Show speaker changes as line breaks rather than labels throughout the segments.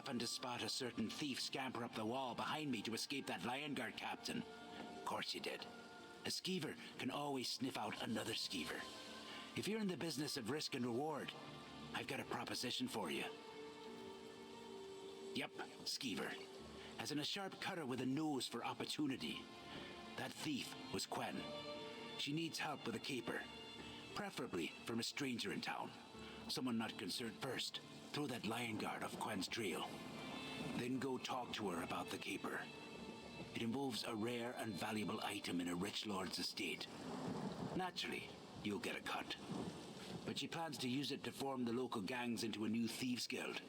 happened to spot a certain thief scamper up the wall behind me to escape that lion guard captain. Of course you did. A skeever can always sniff out another skeever. If you're in the business of risk and reward, I've got a proposition for you. Yep, skeever. As in a sharp cutter with a nose for opportunity. That thief was Quen. She needs help with a caper. Preferably from a stranger in town. Someone not concerned first. Throw that lion guard off Quen's trail. Then go talk to her about the caper. It involves a rare and valuable item in a rich lord's estate. Naturally, you'll get a cut. But she plans to use it to form the local gangs into a new thieves' guild.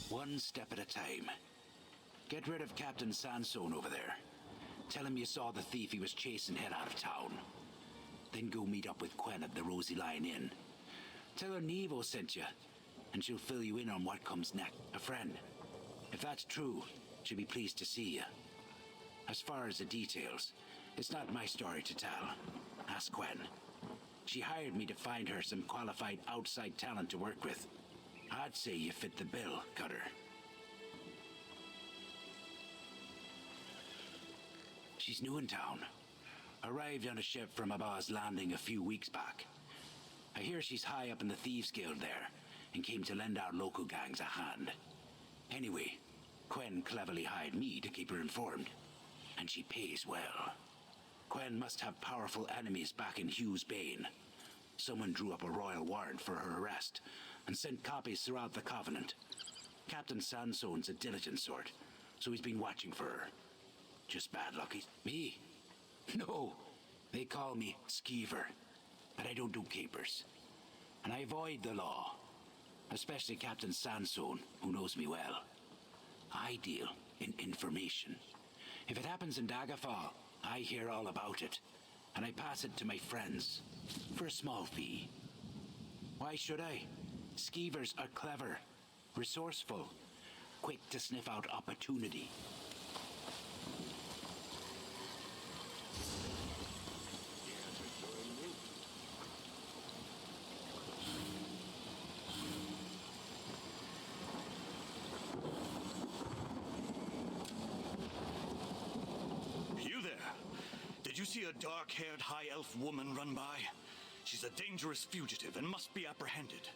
One step at a time. Get rid of Captain Sansone over there. Tell him you saw the thief he was chasing head out of town. Then go meet up with Quen at the Rosy Lion Inn. Tell her Nevo sent you, and she'll fill you in on what comes next. A friend. If that's true, she'll be pleased to see you. As far as the details, it's not my story to tell. Ask Quen. She hired me to find her some qualified outside talent to work with. I'd say you fit the bill, Cutter. She's new in town. Arrived on a ship from Abba's Landing a few weeks back. I hear she's high up in the Thieves Guild there, and came to lend our local gangs a hand. Anyway, Quen cleverly hired me to keep her informed. And she pays well. Quen must have powerful enemies back in Hugh's Bane. Someone drew up a royal warrant for her arrest, and sent copies throughout the Covenant. Captain Sansone's a diligent sort, so he's been watching for her. Just bad luck. Me? No, they call me Skeever, but I don't do capers. And I avoid the law, especially Captain Sansone, who knows me well. I deal in information. If it happens in Daggerfall, I hear all about it, and I pass it to my friends, for a small fee. Why should I? Skeevers are clever, resourceful, quick to sniff out opportunity.
You there? Did you see a dark-haired high elf woman run by? She's a dangerous fugitive and must be apprehended.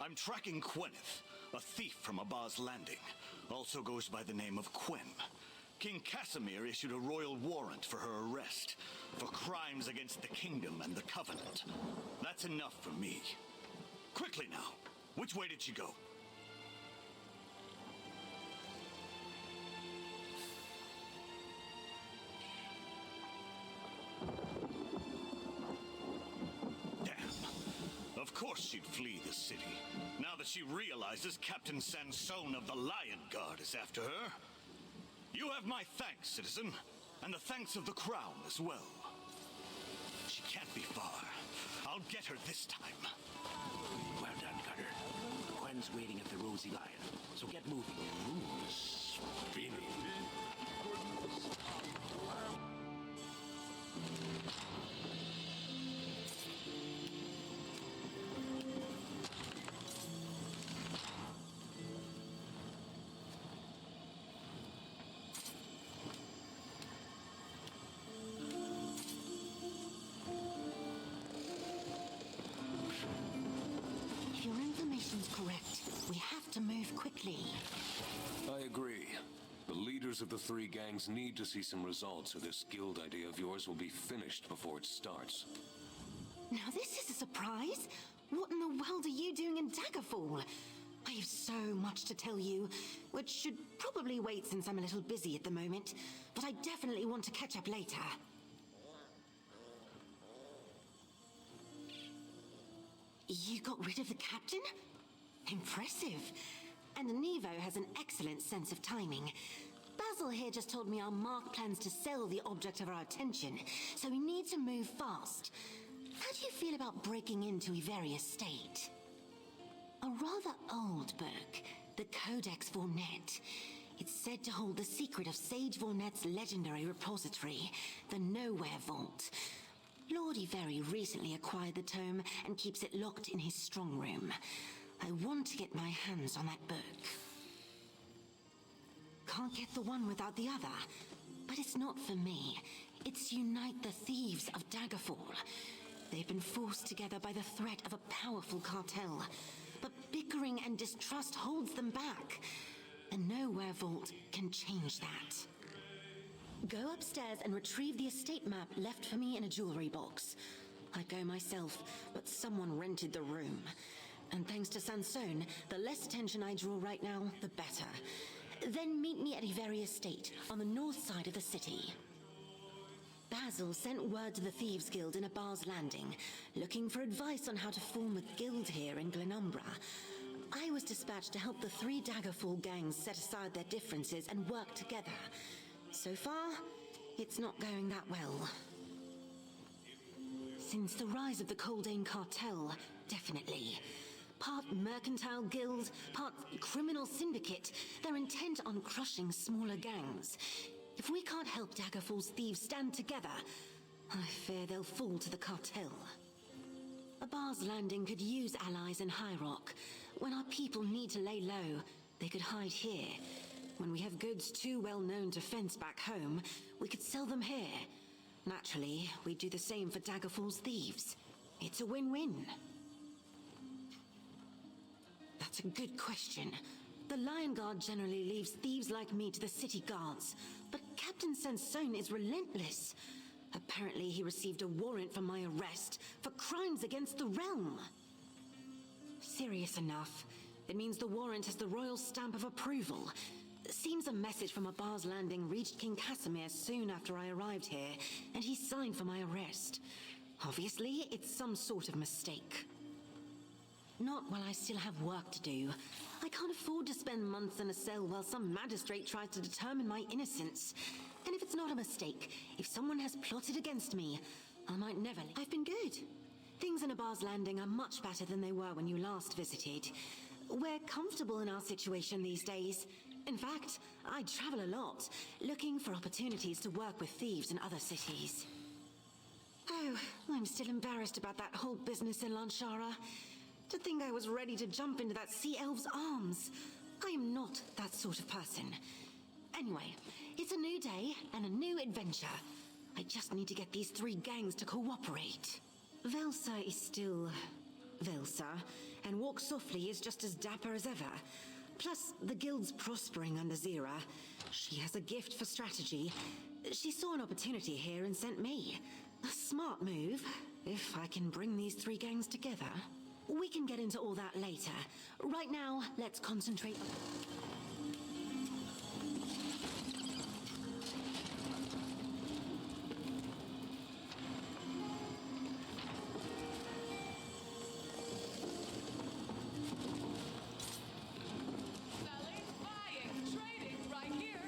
I'm tracking Queneth, a thief from Abba's Landing. Also goes by the name of Quen. King Casimir issued a royal warrant for her arrest, for crimes against the kingdom and the Covenant. That's enough for me. Quickly now, which way did she go? Of course she'd flee the city, now that she realizes Captain Sansone of the Lion Guard is after her. You have my thanks, citizen, and the thanks of the Crown as well. She can't be far. I'll get her this time.
Well done, Cutter. Quen's waiting at the Rosy Lion, so get moving. Spinning.
If your information's correct, we have to move quickly.
I agree. The leaders of the three gangs need to see some results, or this guild idea of yours will be finished before it starts.
Now this is a surprise. What in the world are you doing in Daggerfall? I have so much to tell you, which should probably wait since I'm a little busy at the moment, but I definitely want to catch up later. You got rid of the captain? Impressive. And Nevo has an excellent sense of timing. Basil here just told me our Mark plans to sell the object of our attention, so we need to move fast. How do you feel about breaking into Iveria State? A rather old book, the Codex Vornet. It's said to hold the secret of Sage Vornet's legendary repository, the Nowhere Vault. Lordy very recently acquired the tome and keeps it locked in his strong room. I want to get my hands on that book. Can't get the one without the other. But it's not for me. It's Unite the Thieves of Daggerfall. They've been forced together by the threat of a powerful cartel. But bickering and distrust holds them back. A nowhere vault can change that. Go upstairs and retrieve the estate map left for me in a jewelry box. I'd go myself, but someone rented the room. And thanks to Sansone, the less attention I draw right now, the better. Then meet me at Iveri Estate, on the north side of the city. Basil sent word to the Thieves Guild in Abar's Landing, looking for advice on how to form a guild here in Glenumbra. I was dispatched to help the 3 Daggerfall gangs set aside their differences and work together. So far, it's not going that well. Since the rise of the Coldane Cartel, definitely. Part mercantile guild, part criminal syndicate, they're intent on crushing smaller gangs. If we can't help Daggerfall's thieves stand together, I fear they'll fall to the cartel. Abar's Landing could use allies in High Rock. When our people need to lay low, they could hide here. When we have goods too well known to fence back home, we could sell them here. Naturally, we'd do the same for Daggerfall's thieves. It's a win-win. That's a good question. The Lion Guard generally leaves thieves like me to the city guards, but Captain Sansone is relentless. Apparently he received a warrant for my arrest for crimes against the realm. Serious enough. It means the warrant has the royal stamp of approval. Seems a message from Abar's Landing reached King Casimir soon after I arrived here, and he signed for my arrest. Obviously, it's some sort of mistake. Not while I still have work to do. I can't afford to spend months in a cell while some magistrate tries to determine my innocence. And if it's not a mistake, if someone has plotted against me, I might never... I've been good. Things in Abar's Landing are much better than they were when you last visited. We're comfortable in our situation these days. In fact, I travel a lot, looking for opportunities to work with thieves in other cities. Oh, I'm still embarrassed about that whole business in Lanshara. To think I was ready to jump into that sea elf's arms. I am not that sort of person. Anyway, it's a new day and a new adventure. I just need to get these 3 gangs to cooperate. Velsa is still... Velsa, and Walk Softly is just as dapper as ever. Plus, the guild's prospering under Zira. She has a gift for strategy. She saw an opportunity here and sent me. A smart move, if I can bring these 3 gangs together. We can get into all that later. Right now, let's concentrate on...
Selling, buying, trading right here.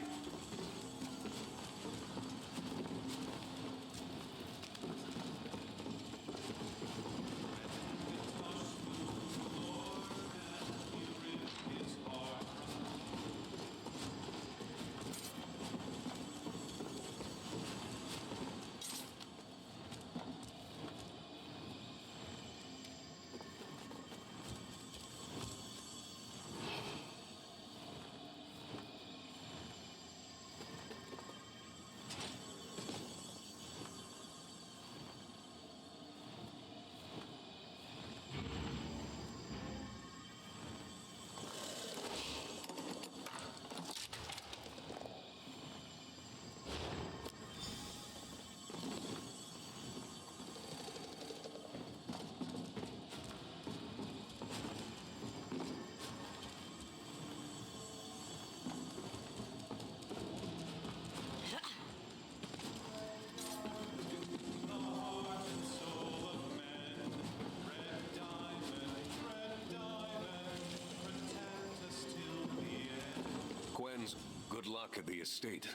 Good luck at the estate.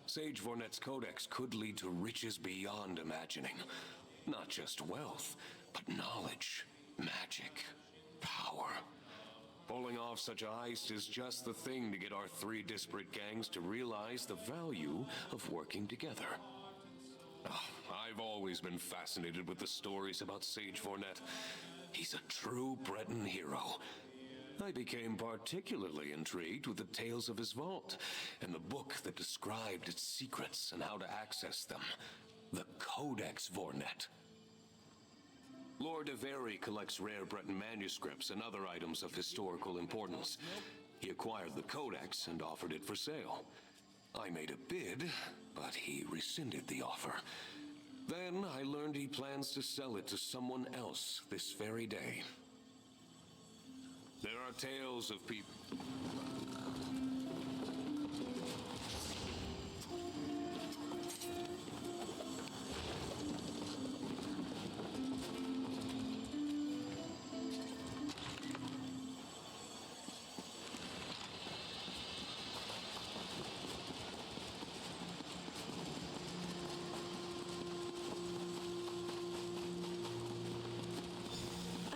Sage Vornet's codex could lead to riches beyond imagining. Not just wealth, but knowledge, magic, power. Pulling off such a heist is just the thing to get our 3 disparate gangs to realize the value of working together. Oh, I've always been fascinated with the stories about Sage Vornet. He's a true Breton hero. I became particularly intrigued with the tales of his vault, and the book that described its secrets and how to access them. The Codex Vornet. Lord Avery collects rare Breton manuscripts and other items of historical importance. He acquired the Codex and offered it for sale. I made a bid, but he rescinded the offer. Then I learned he plans to sell it to someone else this very day. There are tales of people...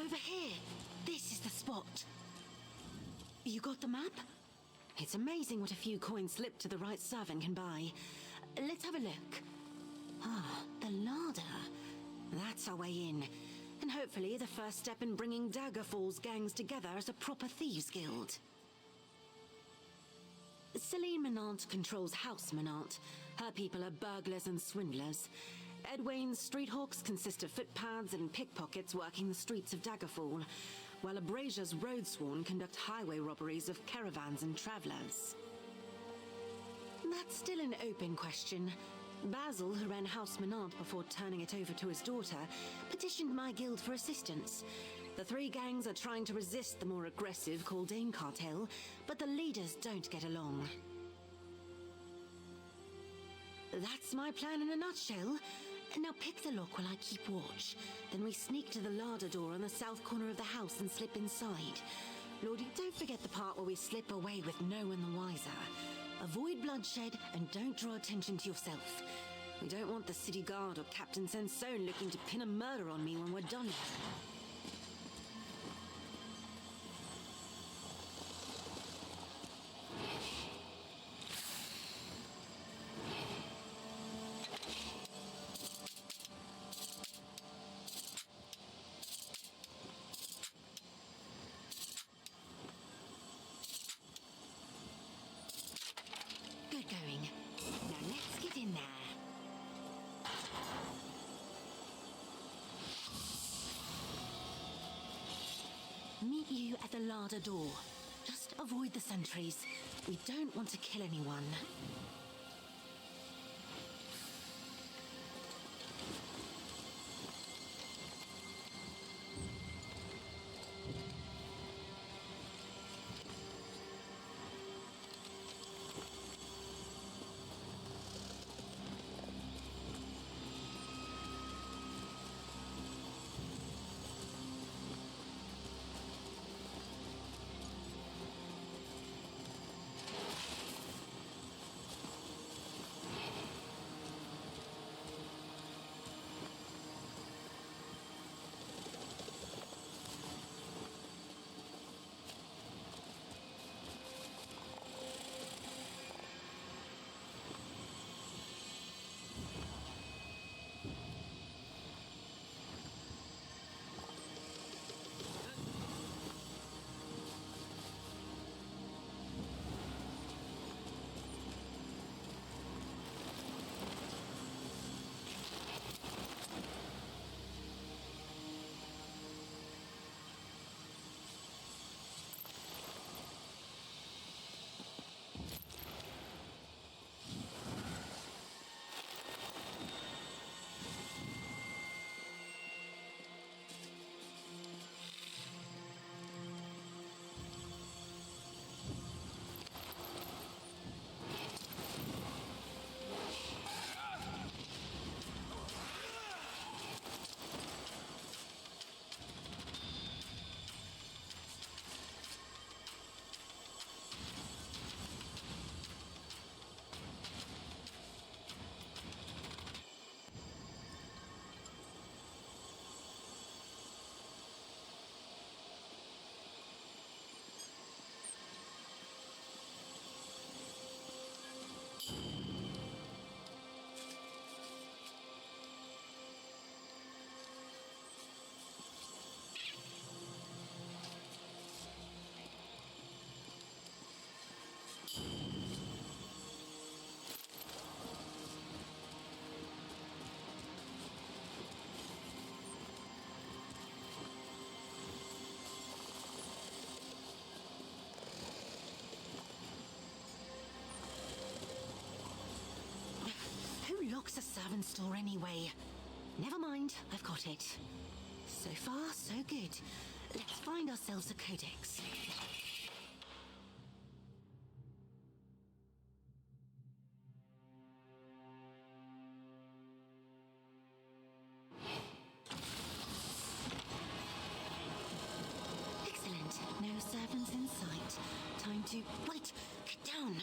Over here. This is the spot. You got the map? It's amazing what a few coins slipped to the right servant can buy. Let's have a look. Ah, the larder. That's our way in. And hopefully the first step in bringing Daggerfall's gangs together as a proper thieves guild. Celine Menant controls House Menant. Her people are burglars and swindlers. Edwayne's street hawks consist of footpads and pickpockets working the streets of Daggerfall, while Abrasia's roadsworn conduct highway robberies of caravans and travelers. That's still an open question. Basil, who ran House Menant before turning it over to his daughter, petitioned my guild for assistance. The three gangs are trying to resist the more aggressive Caldane cartel, but the leaders don't get along. That's my plan in a nutshell. Now pick the lock while I keep watch. Then we sneak to the larder door on the south corner of the house and slip inside. Lordy, don't forget the part where we slip away with no one the wiser. Avoid bloodshed and don't draw attention to yourself. We don't want the city guard or Captain Sansone looking to pin a murder on me when we're done here. Good going. Now let's get in there. Meet you at the larder door. Just avoid the sentries. We don't want to kill anyone. weapons store anyway? Never mind, I've got it. So far, so good. Let's find ourselves a codex. Excellent. No servants in sight. Time to... Wait! Get down!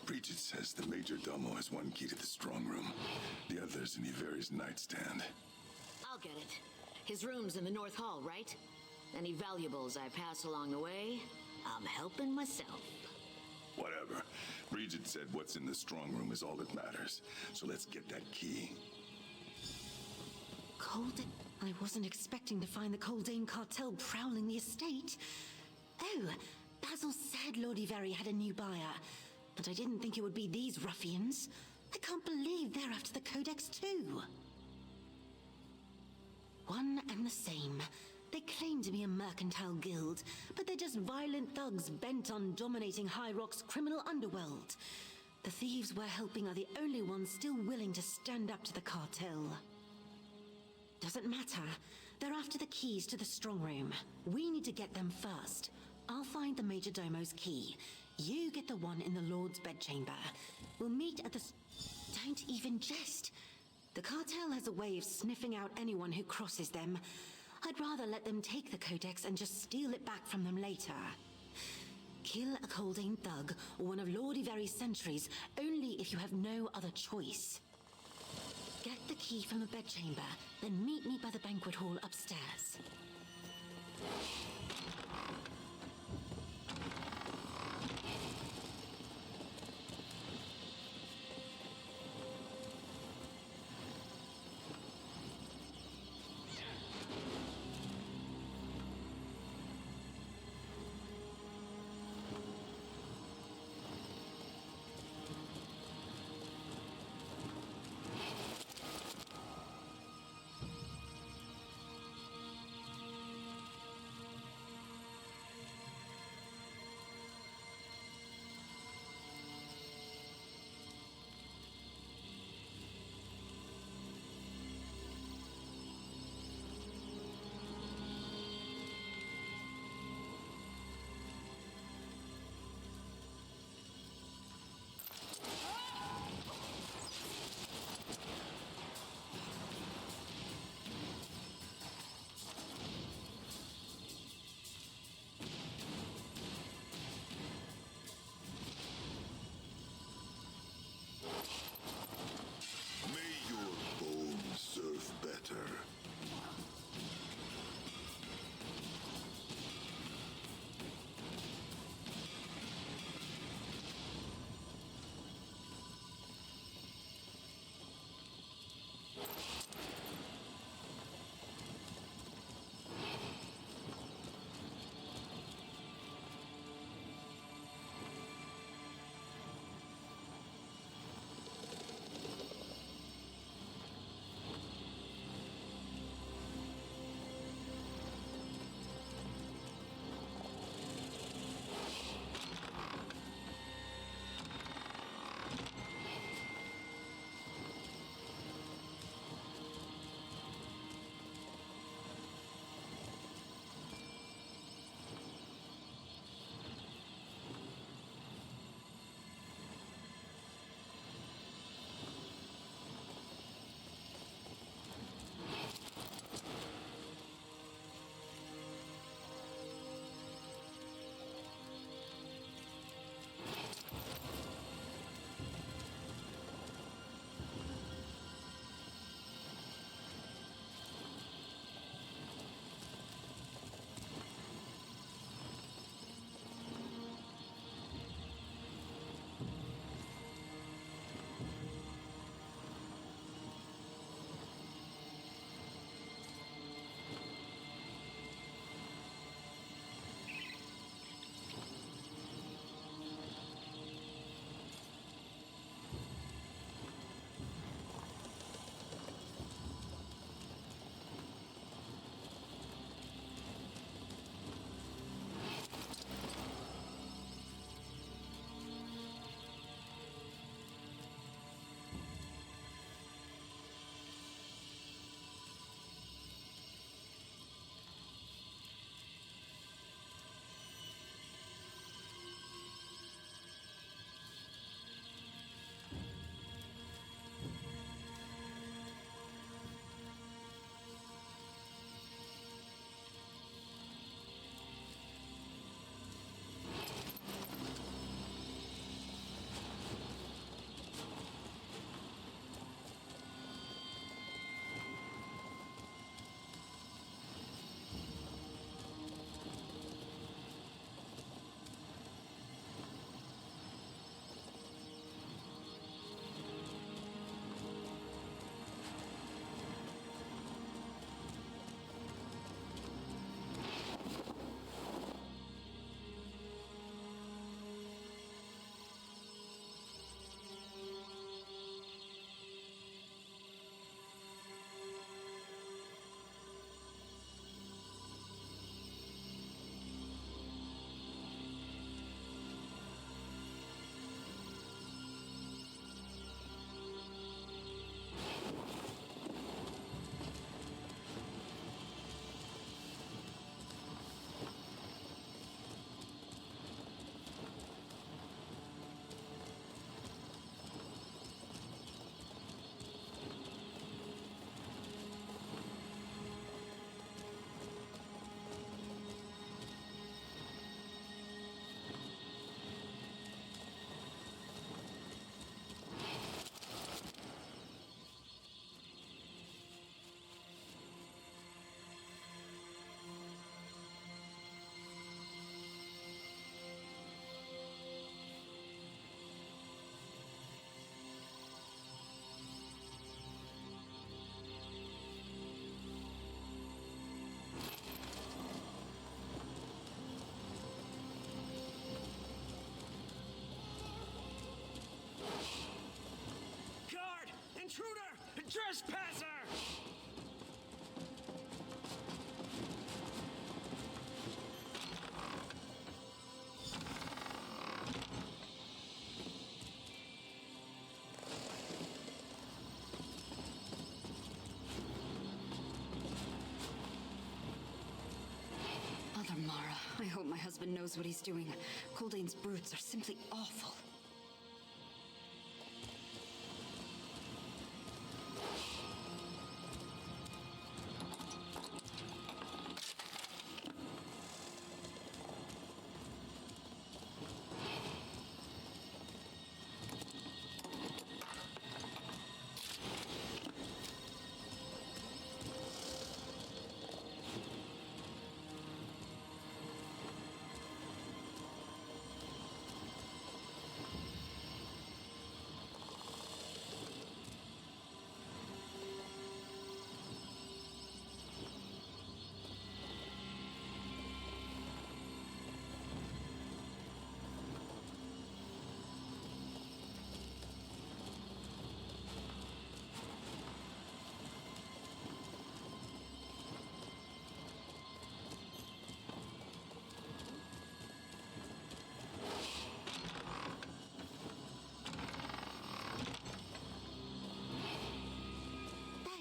Bridget says the Major Domo has one key to the strong room. The other's in Iveri's nightstand.
I'll get it. His room's in the North Hall, right? Any valuables I pass along the way, I'm helping myself.
Whatever. Bridget said what's in the strong room is all that matters. So let's get that key.
Cold... I wasn't expecting to find the Coldane cartel prowling the estate. Oh, Basil said Lord Iveri had a new buyer. But I didn't think it would be these ruffians. I can't believe they're after the Codex too. One and the same. They claim to be a mercantile guild, but they're just violent thugs bent on dominating High Rock's criminal underworld. The thieves we're helping are the only ones still willing to stand up to the cartel. Doesn't matter. They're after the keys to the strong room. We need to get them first. I'll find the Major Domo's key. You get the one in the Lord's bedchamber. We'll meet at the... Don't even jest. The cartel has a way of sniffing out anyone who crosses them. I'd rather let them take the Codex and just steal it back from them later. Kill a Coldane thug or one of Lord Iveri's sentries only if you have no other choice. Get the key from the bedchamber, then meet me by the banquet hall upstairs.
Trespasser!
Mother Mara, I hope my husband knows what he's doing. Coldane's brutes are simply awful.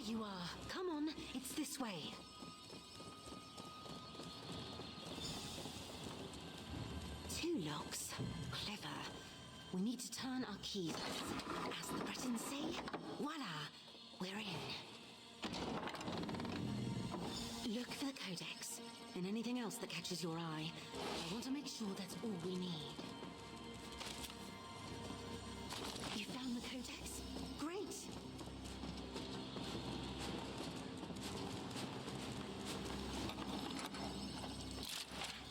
You are. Come on, it's this way. Two locks. Clever. We need to turn our keys. As the Britons say, voila, we're in. Look for the codex and anything else that catches your eye. I want to make sure that's all we need. You found the codex? Great.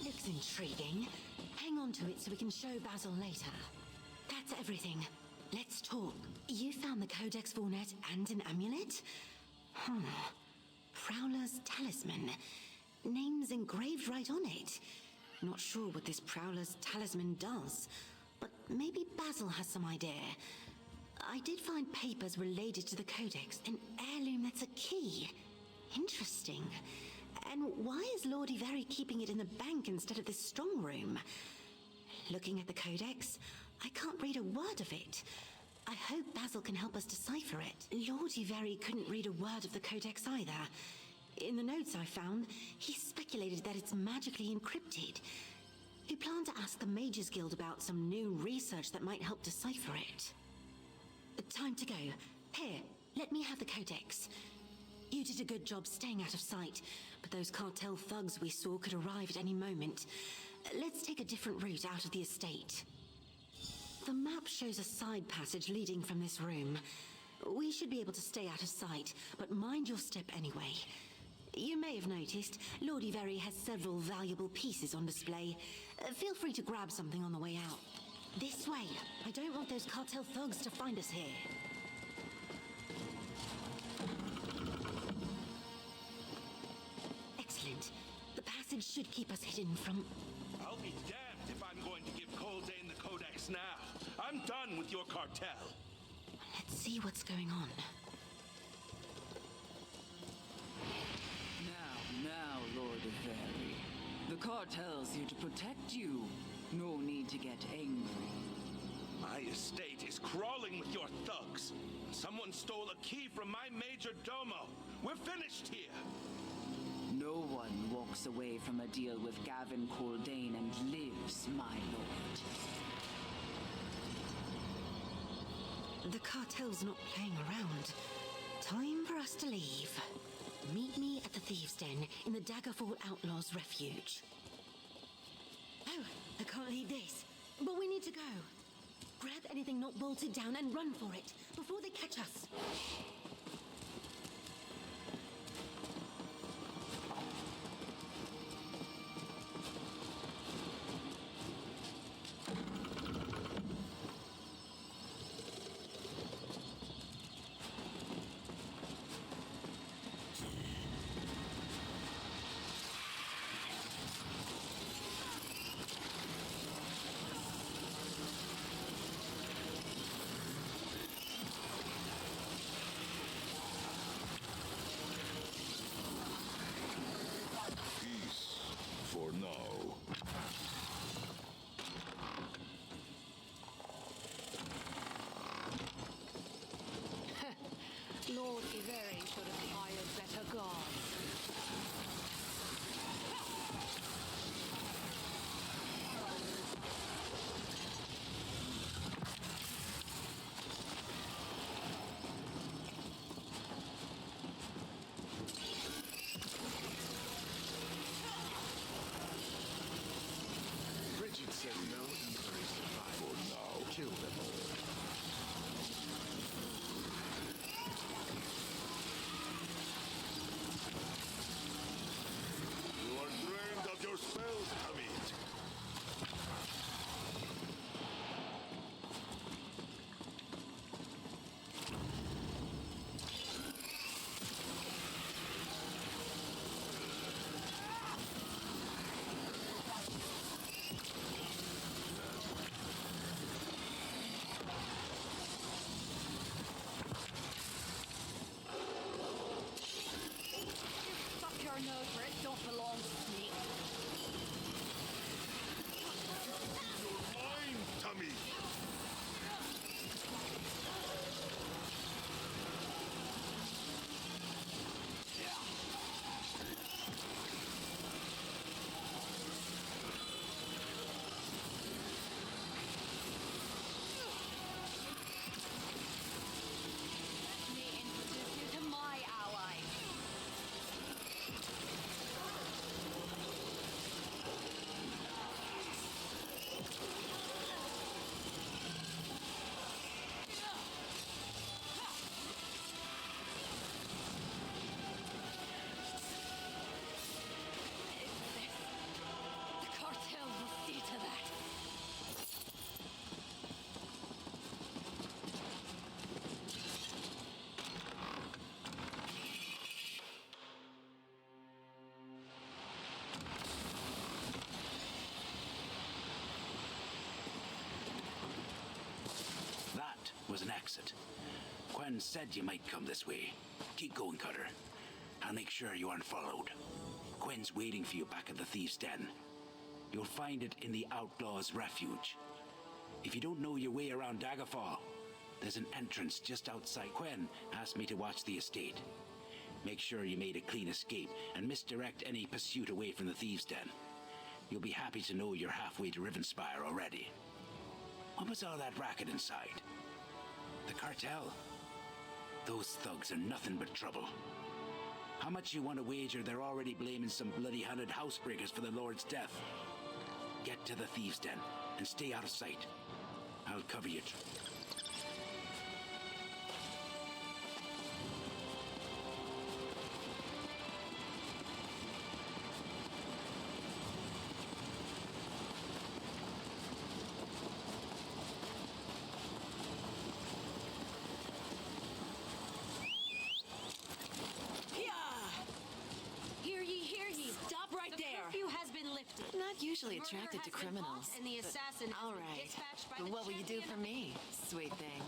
Looks intriguing. Hang on to it so we can show Basil later. That's everything. Let's talk. You found the Codex Vornet and an amulet? Prowler's Talisman. Name's engraved right on it. Not sure what this Prowler's Talisman does, but maybe Basil has some idea. I did find papers related to the Codex, an heirloom that's a key. Interesting. And why is Lord Iveri keeping it in the bank instead of this strong room? Looking at the Codex, I can't read a word of it. I hope Basil can help us decipher it. Lord Iveri couldn't read a word of the Codex either. In the notes I found, he speculated that it's magically encrypted. He planned to ask the Mages Guild about some new research that might help decipher it. Time to go. Here, let me have the Codex. You did a good job staying out of sight, but those cartel thugs we saw could arrive at any moment. Let's take a different route out of the estate. The map shows a side passage leading from this room. We should be able to stay out of sight, but mind your step anyway. You may have noticed, Lord Iveri has several valuable pieces on display. Feel free to grab something on the way out. This way. I don't want those cartel thugs to find us here. Excellent. The passage should keep us hidden from...
I'll be damned if I'm going to give Coldane the Codex now. I'm done with your cartel.
Let's see what's going on.
Now, Lord Iveri. The cartel's here to protect you. No need to get angry.
My estate is crawling with your thugs. Someone stole a key from my major domo. We're finished here.
No one walks away from a deal with Gavin Coldane and lives, my lord.
The cartel's not playing around. Time for us to leave. Meet me at the Thieves' Den in the Daggerfall Outlaws Refuge. Oh, I can't leave this. But we need to go. Grab anything not bolted down and run for it before they catch us.
was an exit. Gwen said you might come this way. Keep going, Cutter. I'll make sure you aren't followed. Gwen's waiting for you back at the Thieves' Den. You'll find it in the Outlaws' Refuge. If you don't know your way around Daggerfall, there's an entrance just outside. Gwen asked me to watch the estate. Make sure you made a clean escape and misdirect any pursuit away from the Thieves' Den. You'll be happy to know you're halfway to Rivenspire already. What was all that racket inside? The cartel? Those thugs are nothing but trouble. How much you want to wager they're already blaming some bloody hunted housebreakers for the Lord's death? Get to the Thieves' Den and stay out of sight. I'll cover you.
Not usually attracted to criminals.
And the assassin.
All right. But what will you do for me, sweet thing?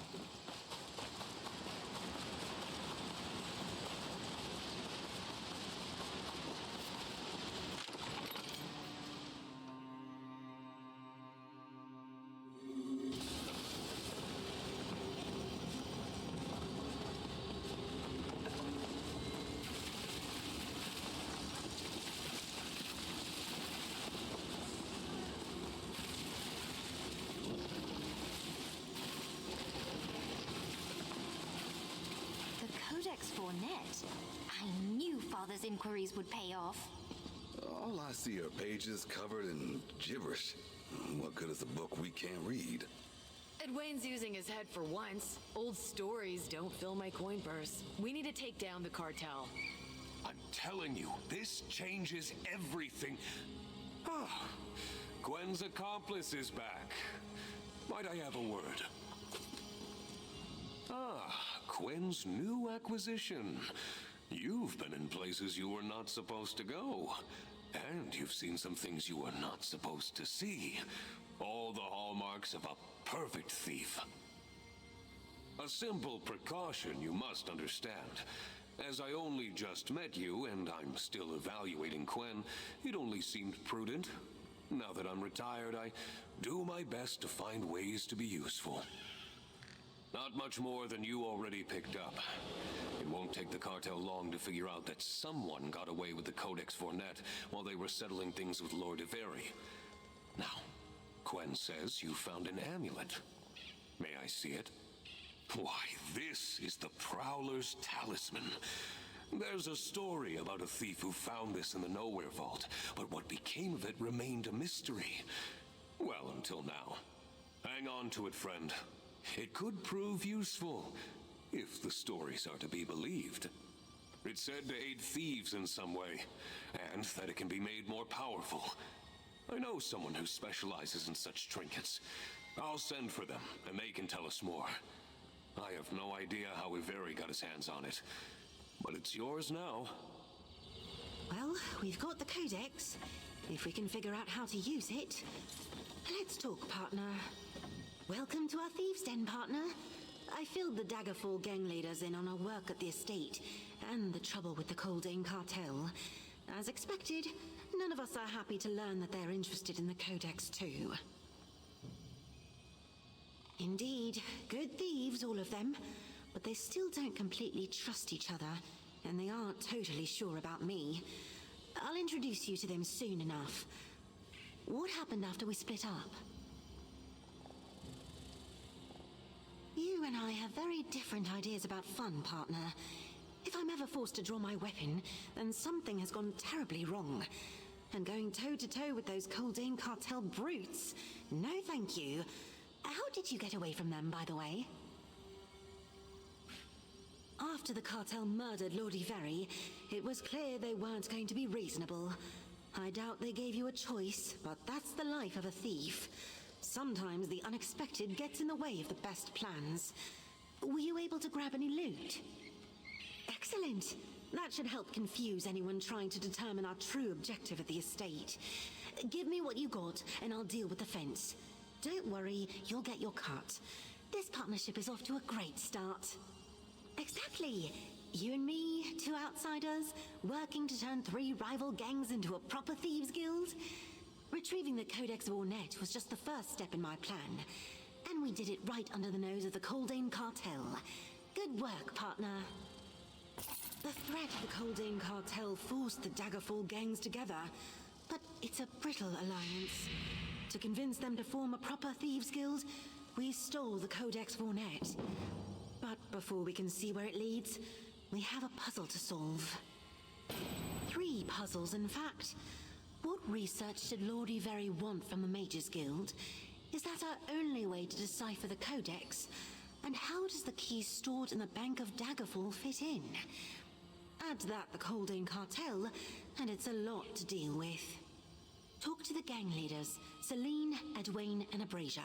I knew Father's inquiries would pay off.
All I see are pages covered in gibberish. What good is a book we can't read?
Edwayne's using his head for once. Old stories don't fill my coin purse. We need to take down the cartel.
I'm telling you, this changes everything. Ah, Gwen's accomplice is back. Might I have a word? Ah, Gwen's new acquisition. You've been in places you were not supposed to go. And you've seen some things you were not supposed to see. All the hallmarks of a perfect thief. A simple precaution you must understand. As I only just met you, and I'm still evaluating Gwen, it only seemed prudent. Now that I'm retired, I do my best to find ways to be useful. Not much more than you already picked up. It won't take the cartel long to figure out that someone got away with the Codex Vornet while they were settling things with Lord Iveri. Now, Gwen says you found an amulet. May I see it? Why, this is the Prowler's talisman. There's a story about a thief who found this in the Nowhere Vault, but what became of it remained a mystery. Well, until now. Hang on to it, friend. It could prove useful, if the stories are to be believed. It's said to aid thieves in some way, and that it can be made more powerful. I know someone who specializes in such trinkets. I'll send for them, and they can tell us more. I have no idea how Iveri got his hands on it, but it's yours now.
Well, we've got the Codex. If we can figure out how to use it. Let's talk, partner. Welcome to our Thieves' Den, partner. I filled the Daggerfall gang leaders in on our work at the estate and the trouble with the Coldane cartel. As expected, none of us are happy to learn that they're interested in the Codex too. Indeed, good thieves, all of them, but they still don't completely trust each other, and they aren't totally sure about me. I'll introduce you to them soon enough. What happened after we split up? You and I have very different ideas about fun, partner. If I'm ever forced to draw my weapon, then something has gone terribly wrong. And going toe-to-toe with those Coldane cartel brutes? No, thank you. How did you get away from them, by the way? After the cartel murdered Lord Iveri, it was clear they weren't going to be reasonable. I doubt they gave you a choice, but that's the life of a thief. Sometimes the unexpected gets in the way of the best plans. Were you able to grab any loot? Excellent. That should help confuse anyone trying to determine our true objective at the estate. Give me what you got, and I'll deal with the fence. Don't worry, you'll get your cut. This partnership is off to a great start. Exactly. You and me, two outsiders, working to turn 3 rival gangs into a proper thieves guild. Retrieving the Codex of Ornette was just the first step in my plan. And we did it right under the nose of the Coldane Cartel. Good work, partner. The threat of the Coldane Cartel forced the Daggerfall gangs together, but it's a brittle alliance. To convince them to form a proper thieves guild, we stole the Codex of Ornette. But before we can see where it leads, we have a puzzle to solve. 3 puzzles, in fact. What research did Lord Iveri want from the Mages Guild? Is that our only way to decipher the Codex? And how does the key stored in the Bank of Daggerfall fit in? Add to that the Coldane Cartel, and it's a lot to deal with. Talk to the gang leaders, Celine, Edwayne, and Abrasia.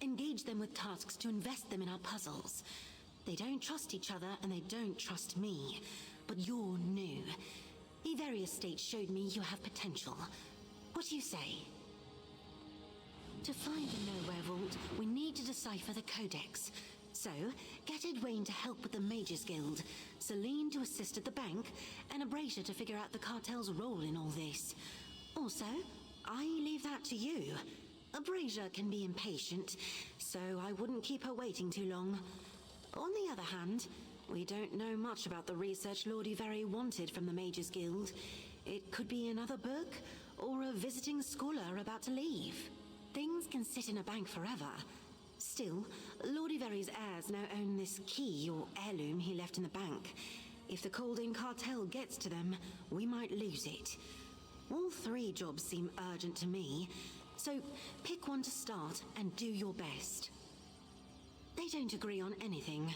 Engage them with tasks to invest them in our puzzles. They don't trust each other, and they don't trust me. But you're new. Iveri Estate showed me you have potential. What do you say? To find the Nowhere Vault, we need to decipher the Codex. So, get Edwayne to help with the Mages Guild, Celine to assist at the bank, and Abrasia to figure out the cartel's role in all this. Also, I leave that to you. Abrasia can be impatient, so I wouldn't keep her waiting too long. On the other hand, we don't know much about the research Lord Iveri wanted from the Mages Guild. It could be another book, or a visiting scholar about to leave. Things can sit in a bank forever. Still, Lord Iveri's heirs now own this key or heirloom he left in the bank. If the Coldane Cartel gets to them, we might lose it. All 3 jobs seem urgent to me, so pick one to start and do your best. They don't agree on anything.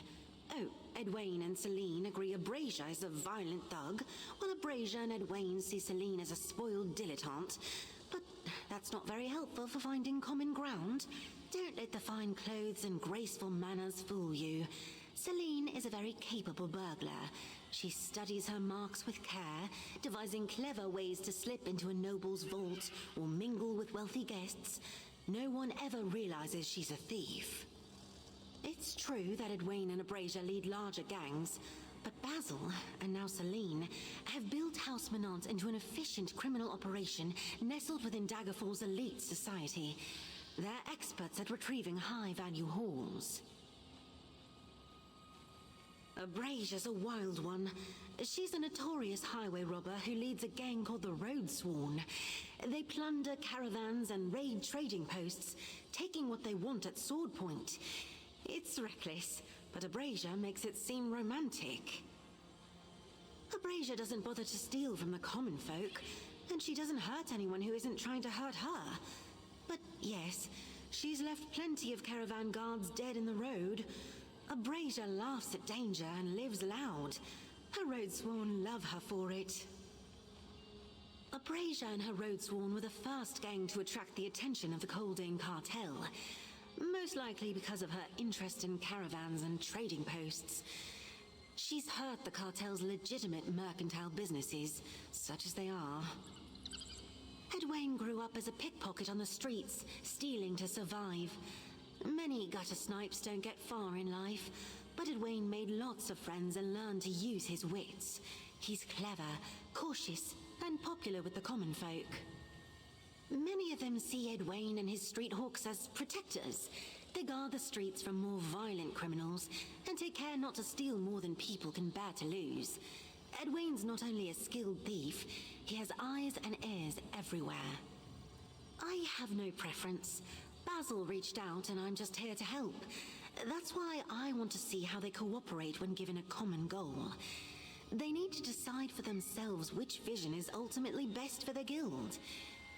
Oh, Edwayne and Celine agree Abrasia is a violent thug, while Abrasia and Edwayne see Celine as a spoiled dilettante. But that's not very helpful for finding common ground. Don't let the fine clothes and graceful manners fool you. Celine is a very capable burglar. She studies her marks with care, devising clever ways to slip into a noble's vault or mingle with wealthy guests. No one ever realizes she's a thief. It's true that Edwayne and Abrasia lead larger gangs, but Basil, and now Celine, have built House Menant into an efficient criminal operation nestled within Daggerfall's elite society. They're experts at retrieving high-value hauls. Abrasia's a wild one. She's a notorious highway robber who leads a gang called the Road Sworn. They plunder caravans and raid trading posts, taking what they want at sword point. It's reckless, but Abrasia makes it seem romantic. Abrasia doesn't bother to steal from the common folk, and she doesn't hurt anyone who isn't trying to hurt her. But yes, she's left plenty of caravan guards dead in the road. Abrasia laughs at danger and lives loud. Her Roadsworn love her for it. Abrasia and her Roadsworn were the first gang to attract the attention of the Coldane Cartel. Most likely because of her interest in caravans and trading posts. She's hurt the cartel's legitimate mercantile businesses, such as they are. Edwayne grew up as a pickpocket on the streets, stealing to survive. Many gutter snipes don't get far in life, but Edwayne made lots of friends and learned to use his wits. He's clever, cautious, and popular with the common folk. Many of them see Edwayne and his street hawks as protectors. They guard the streets from more violent criminals and take care not to steal more than people can bear to lose. Edwayne's not only a skilled thief, he has eyes and ears everywhere. I have no preference. Basil reached out and I'm just here to help. That's why I want to see how they cooperate when given a common goal. They need to decide for themselves which vision is ultimately best for their guild.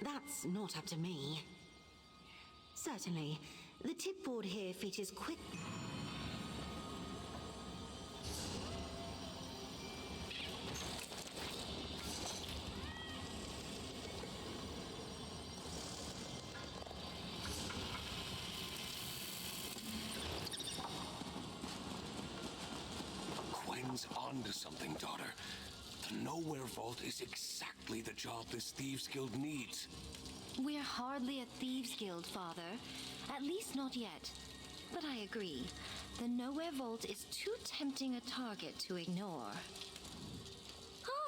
That's not up to me. Certainly, the tip board here features quick...
Quen's onto something, daughter. The Nowhere Vault is exactly the job this Thieves Guild needs.
We're hardly a thieves guild, Father. At least not yet. But I agree. The Nowhere Vault is too tempting a target to ignore.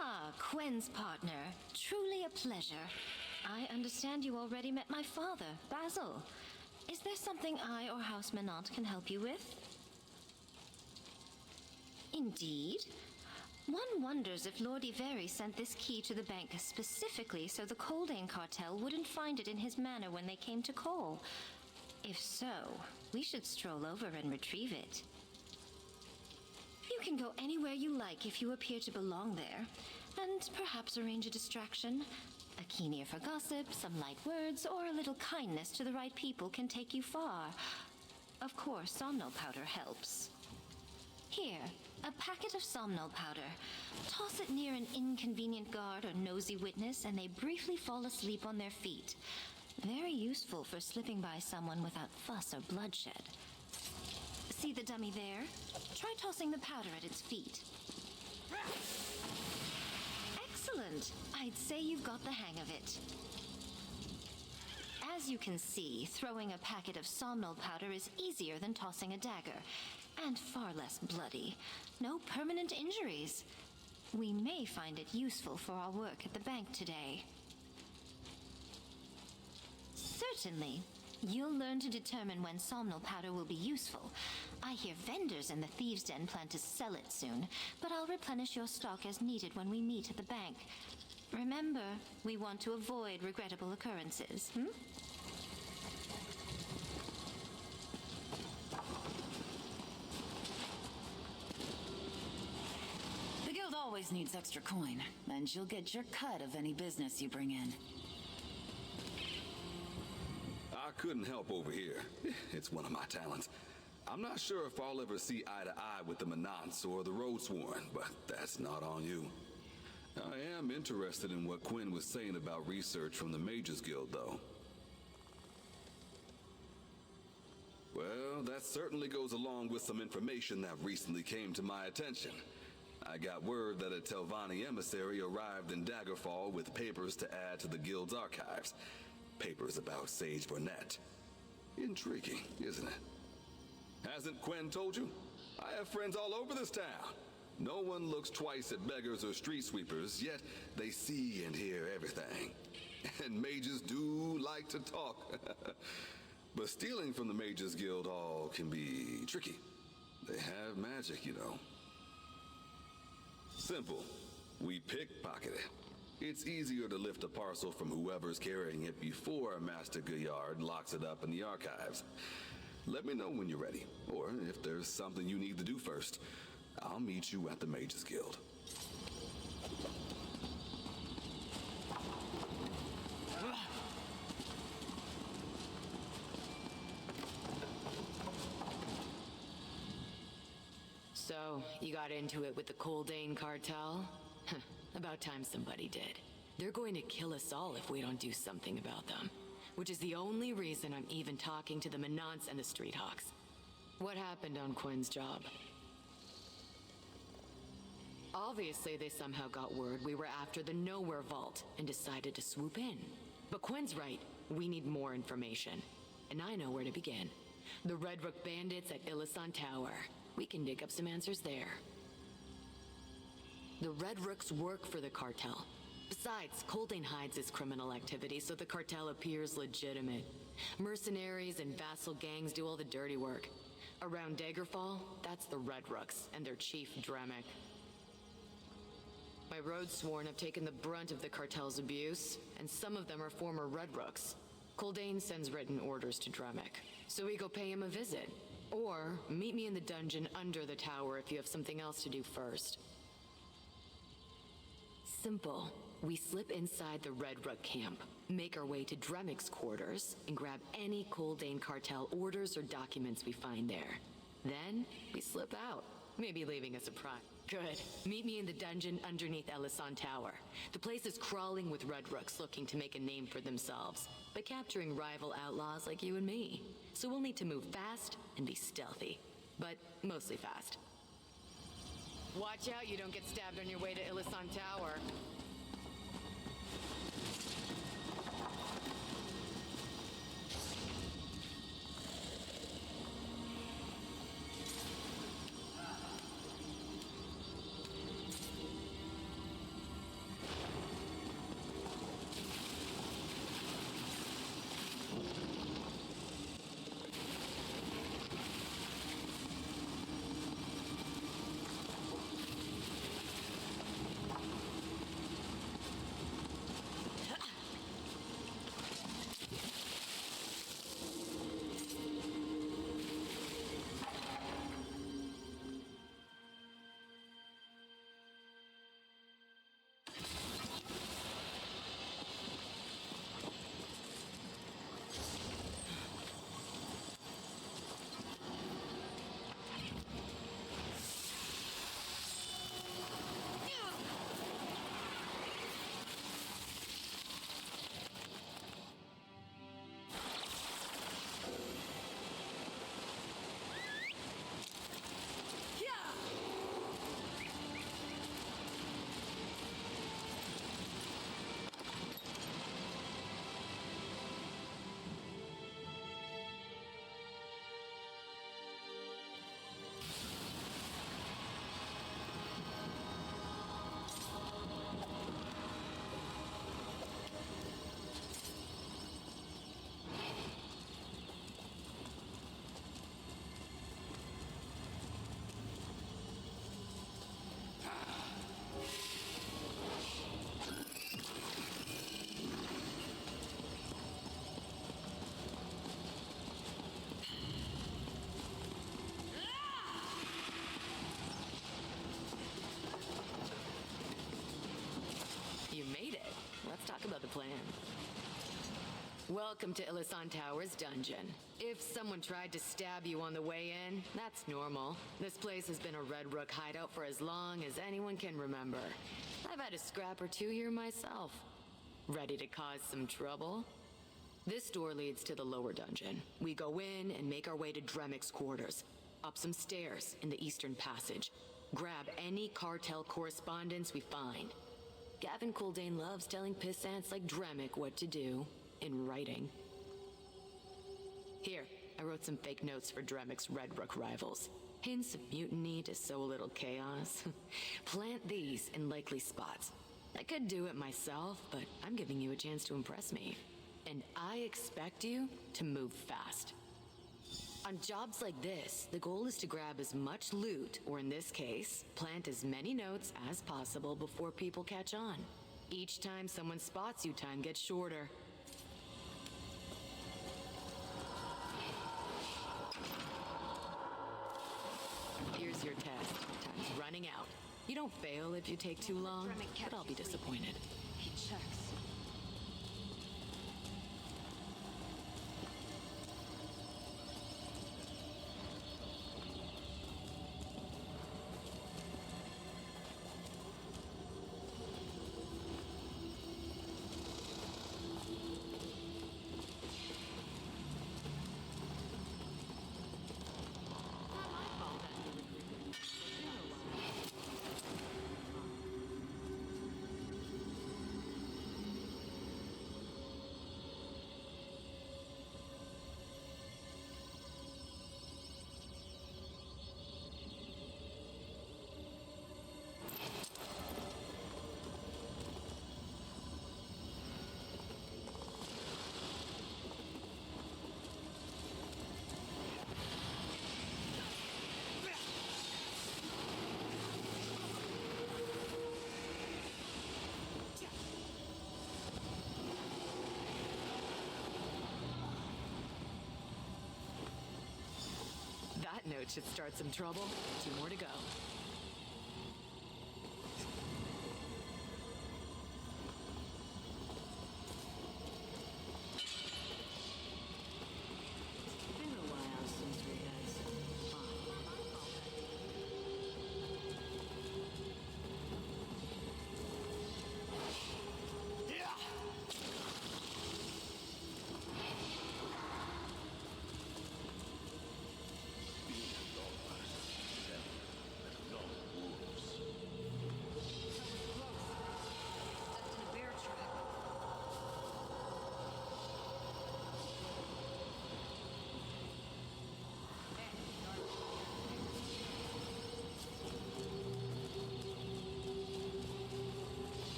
Ah, Quen's partner. Truly a pleasure. I understand you already met my father, Basil. Is there something I or House Menant can help you with? Indeed. One wonders if Lord Iveri sent this key to the bank specifically so the Coldane cartel wouldn't find it in his manor when they came to call. If so, we should stroll over and retrieve it. You can go anywhere you like if you appear to belong there, and perhaps arrange a distraction. A keen ear for gossip, some light words, or a little kindness to the right people can take you far. Of course, somnol powder helps. Here, a packet of somnol powder. Toss it near an inconvenient guard or nosy witness, and they briefly fall asleep on their feet. Very useful for slipping by someone without fuss or bloodshed. See the dummy there? Try tossing the powder at its feet. Excellent! I'd say you've got the hang of it. As you can see, throwing a packet of somnol powder is easier than tossing a dagger, and far less bloody. No permanent injuries. We may find it useful for our work at the bank today. Certainly. You'll learn to determine when somnol powder will be useful. I hear vendors in the Thieves' Den plan to sell it soon, but I'll replenish your stock as needed when we meet at the bank. Remember, we want to avoid regrettable occurrences,
The guild always needs extra coin, and you'll get your cut of any business you bring in.
I couldn't help over here. It's one of my talents. I'm not sure if I'll ever see eye to eye with the Menants or the Roadsworn, but that's not on you. I am interested in what Quinn was saying about research from the Mages Guild, though. Well, that certainly goes along with some information that recently came to my attention. I got word that a Telvanni emissary arrived in Daggerfall with papers to add to the Guild's archives. Papers about Sage Burnett. Intriguing, isn't it? Hasn't Quinn told you? I have friends all over this town. No one looks twice at beggars or street sweepers, yet they see and hear everything. And mages do like to talk. But stealing from the Mages Guild Hall can be tricky. They have magic, you know. Simple. We pickpocket it. It's easier to lift a parcel from whoever's carrying it before Master Gaillard locks it up in the archives. Let me know when you're ready, or if there's something you need to do first. I'll meet you at the Mages Guild.
So, you got into it with the Coldane cartel? About time somebody did. They're going to kill us all if we don't do something about them. Which is the only reason I'm even talking to the Menants and the Street Hawks. What happened on Quinn's job? Obviously, they somehow got word we were after the Nowhere Vault and decided to swoop in. But Quinn's right. We need more information. And I know where to begin. The Red Rook Bandits at Illisan Tower. We can dig up some answers there. The Red Rooks work for the cartel. Besides, Coldane hides his criminal activity so the cartel appears legitimate. Mercenaries and vassal gangs do all the dirty work. Around Daggerfall, that's the Red Rooks and their chief Dremic. My Roadsworn have taken the brunt of the cartel's abuse, and some of them are former Red Rooks. Coldane sends written orders to Dremic, so we go pay him a visit. Or meet me in the dungeon under the tower if you have something else to do first. Simple. We slip inside the Red Rook camp, make our way to Dremic's quarters, and grab any Coldane cartel orders or documents we find there. Then, we slip out, maybe leaving a surprise. Good. Meet me in the dungeon underneath Illisan Tower. The place is crawling with Red Rooks looking to make a name for themselves by capturing rival outlaws like you and me. So we'll need to move fast and be stealthy, but mostly fast. Watch out you don't get stabbed on your way to Illisan Tower. Welcome to Illisan Tower's dungeon. If someone tried to stab you on the way in, that's normal. This place has been a Red Rook hideout for as long as anyone can remember. I've had a scrap or two here myself. Ready to cause some trouble? This door leads to the lower dungeon. We go in and make our way to Dremic's quarters. Up some stairs in the eastern passage. Grab any cartel correspondence we find. Gavin Kuldane loves telling pissants like Dremic what to do. In writing. Here, I wrote some fake notes for Dremic's Red Rook rivals. Hints of mutiny to sow a little chaos. Plant these in likely spots. I could do it myself, but I'm giving you a chance to impress me. And I expect you to move fast. On jobs like this, the goal is to grab as much loot, or in this case, plant as many notes as possible before people catch on. Each time someone spots you, time gets shorter. Here's your test. Time's running out. You don't fail if you take too long, but I'll be disappointed.
He checks.
That note should start some trouble. 2 more to go.
It's been a while since we had some fun.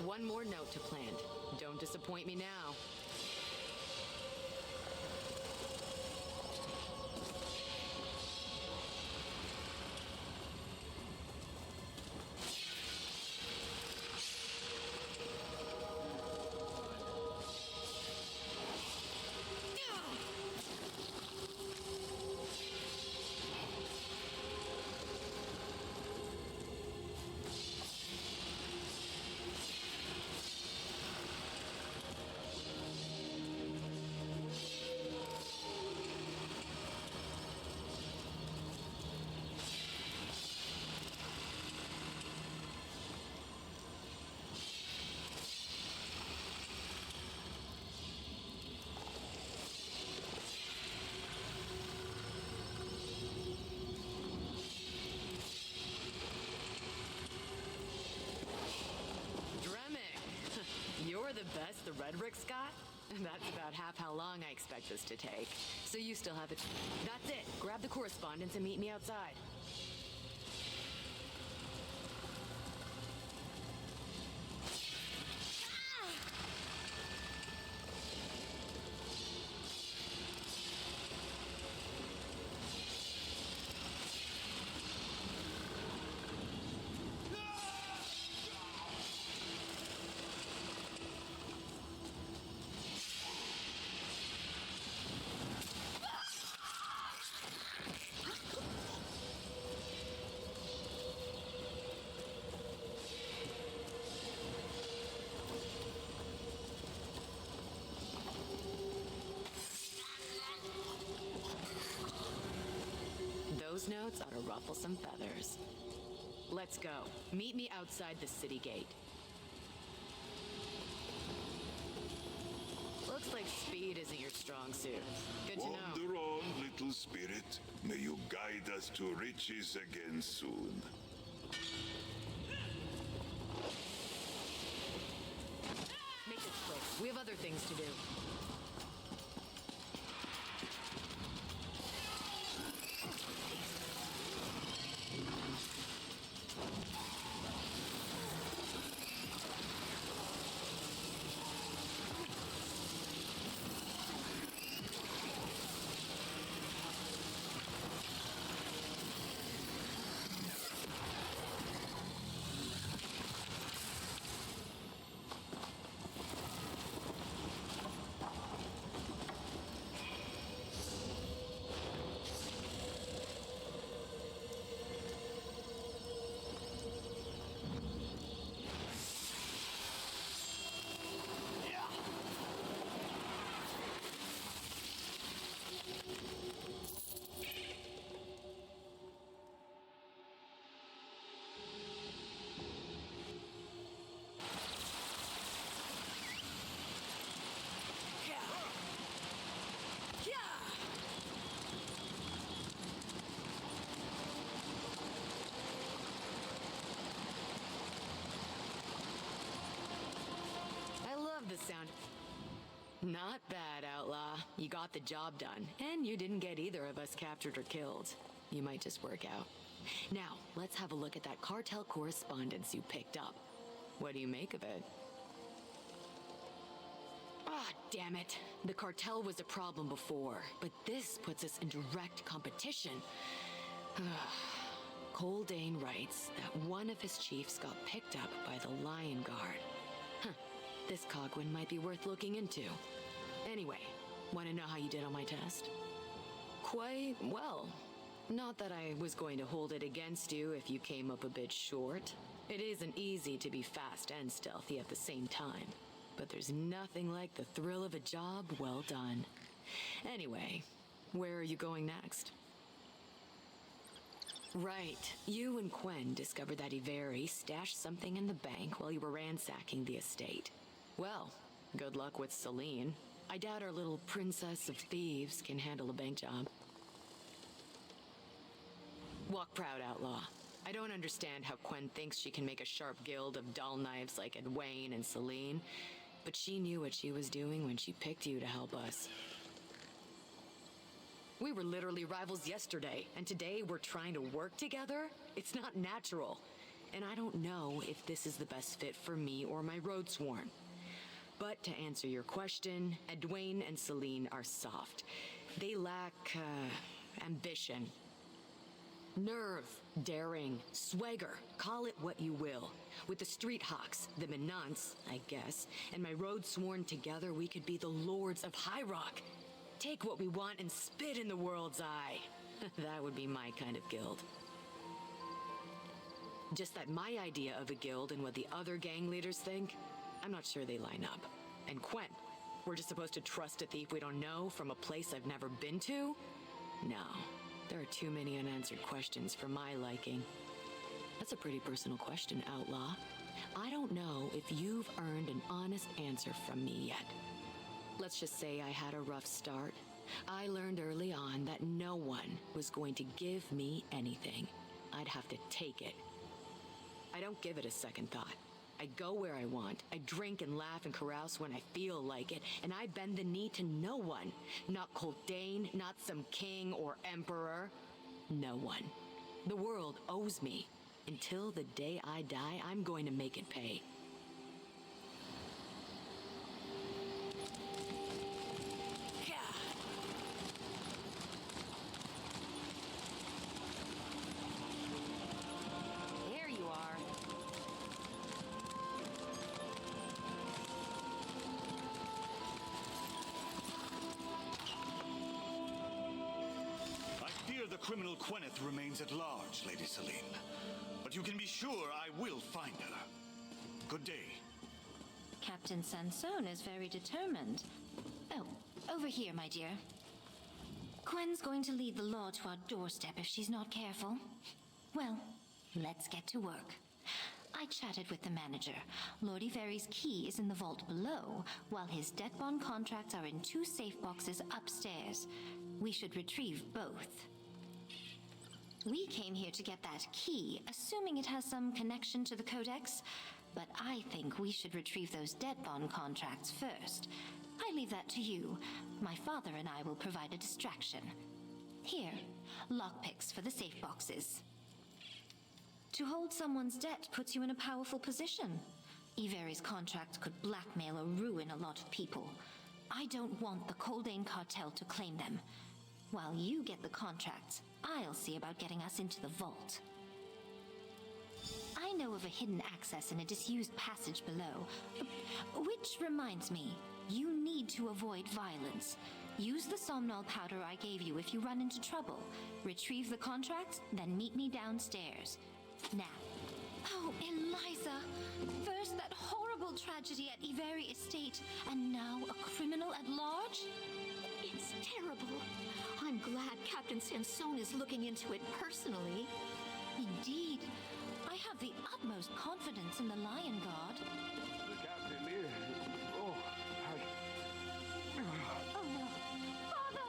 One more note to plant. Don't disappoint me now. the best the Red Rick's got? That's about half how long I expect this to take. So you still have it. That's it. Grab the correspondence and meet me outside. Those notes ought to ruffle some feathers. Let's go. Meet me outside the city gate. Looks like speed isn't your strong suit. Good to know.
Wander on, little spirit. May you guide us to riches again soon.
Make this quick. We have other things to do. The sound. Not bad, Outlaw. You got the job done, and you didn't get either of us captured or killed. You might just work out. Now, let's have a look at that cartel correspondence you picked up. What do you make of it? Ah, damn it. The cartel was a problem before, but this puts us in direct competition. Coldane writes that one of his chiefs got picked up by the Lion Guard. Huh. This cogwin might be worth looking into. Anyway, want to know how you did on my test? Quite well. Not that I was going to hold it against you if you came up a bit short. It isn't easy to be fast and stealthy at the same time. But there's nothing like the thrill of a job well done. Anyway, where are you going next? Right. You and Quen discovered that Iveri stashed something in the bank while you were ransacking the estate. Well, good luck with Celine. I doubt our little princess of thieves can handle a bank job. Walk proud, Outlaw. I don't understand how Quen thinks she can make a sharp guild of dull knives like Edwayne and Celine, but she knew what she was doing when she picked you to help us. We were literally rivals yesterday, and today we're trying to work together? It's not natural. And I don't know if this is the best fit for me or my road sworn. But to answer your question, Edwayne and Celine are soft. They lack, ambition. Nerve, daring, swagger, call it what you will. With the Street Hawks, the Menants, I guess, and my road sworn together, we could be the lords of High Rock. Take what we want and spit in the world's eye. That would be my kind of guild. Just that my idea of a guild and what the other gang leaders think, I'm not sure they line up. And Quen, we're just supposed to trust a thief we don't know from a place I've never been to? No, there are too many unanswered questions for my liking. That's a pretty personal question, Outlaw. I don't know if you've earned an honest answer from me yet. Let's just say I had a rough start. I learned early on that no one was going to give me anything. I'd have to take it. I don't give it a second thought. I go where I want. I drink and laugh and carouse when I feel like it, and I bend the knee to no one. Not Coldane, not some king or emperor. No one. The world owes me. Until the day I die, I'm going to make it pay.
There you are.
I fear the criminal Gwyneth remains at large, Lady Celine. But you can be sure I will find her. Good day.
Captain Sansone is very determined. Oh, over here, my dear. Gwen's going to lead the law to our doorstep if she's not careful. Well, let's get to work. I chatted with the manager. Lord Iveri's key is in the vault below, while his debt bond contracts are in 2 safe boxes upstairs. We should retrieve both. We came here to get that key, assuming it has some connection to the Codex. But I think we should retrieve those debt bond contracts first. I leave that to you. My father and I will provide a distraction. Here, lockpicks for the safe boxes. To hold someone's debt puts you in a powerful position. Iveri's contract could blackmail or ruin a lot of people. I don't want the Coldane cartel to claim them. While you get the contracts, I'll see about getting us into the vault. I know of a hidden access in a disused passage below. Which reminds me, you need to avoid violence. Use the somnol powder I gave you if you run into trouble. Retrieve the contracts, then meet me downstairs. Now. Oh, Eliza! First that horrible tragedy at Iveri Estate, and now a criminal at large?
It's terrible. I'm glad Captain Sansone is looking into it personally.
Indeed. I have the utmost confidence in the Lion God.
The captain is... Oh,
Oh no. Father!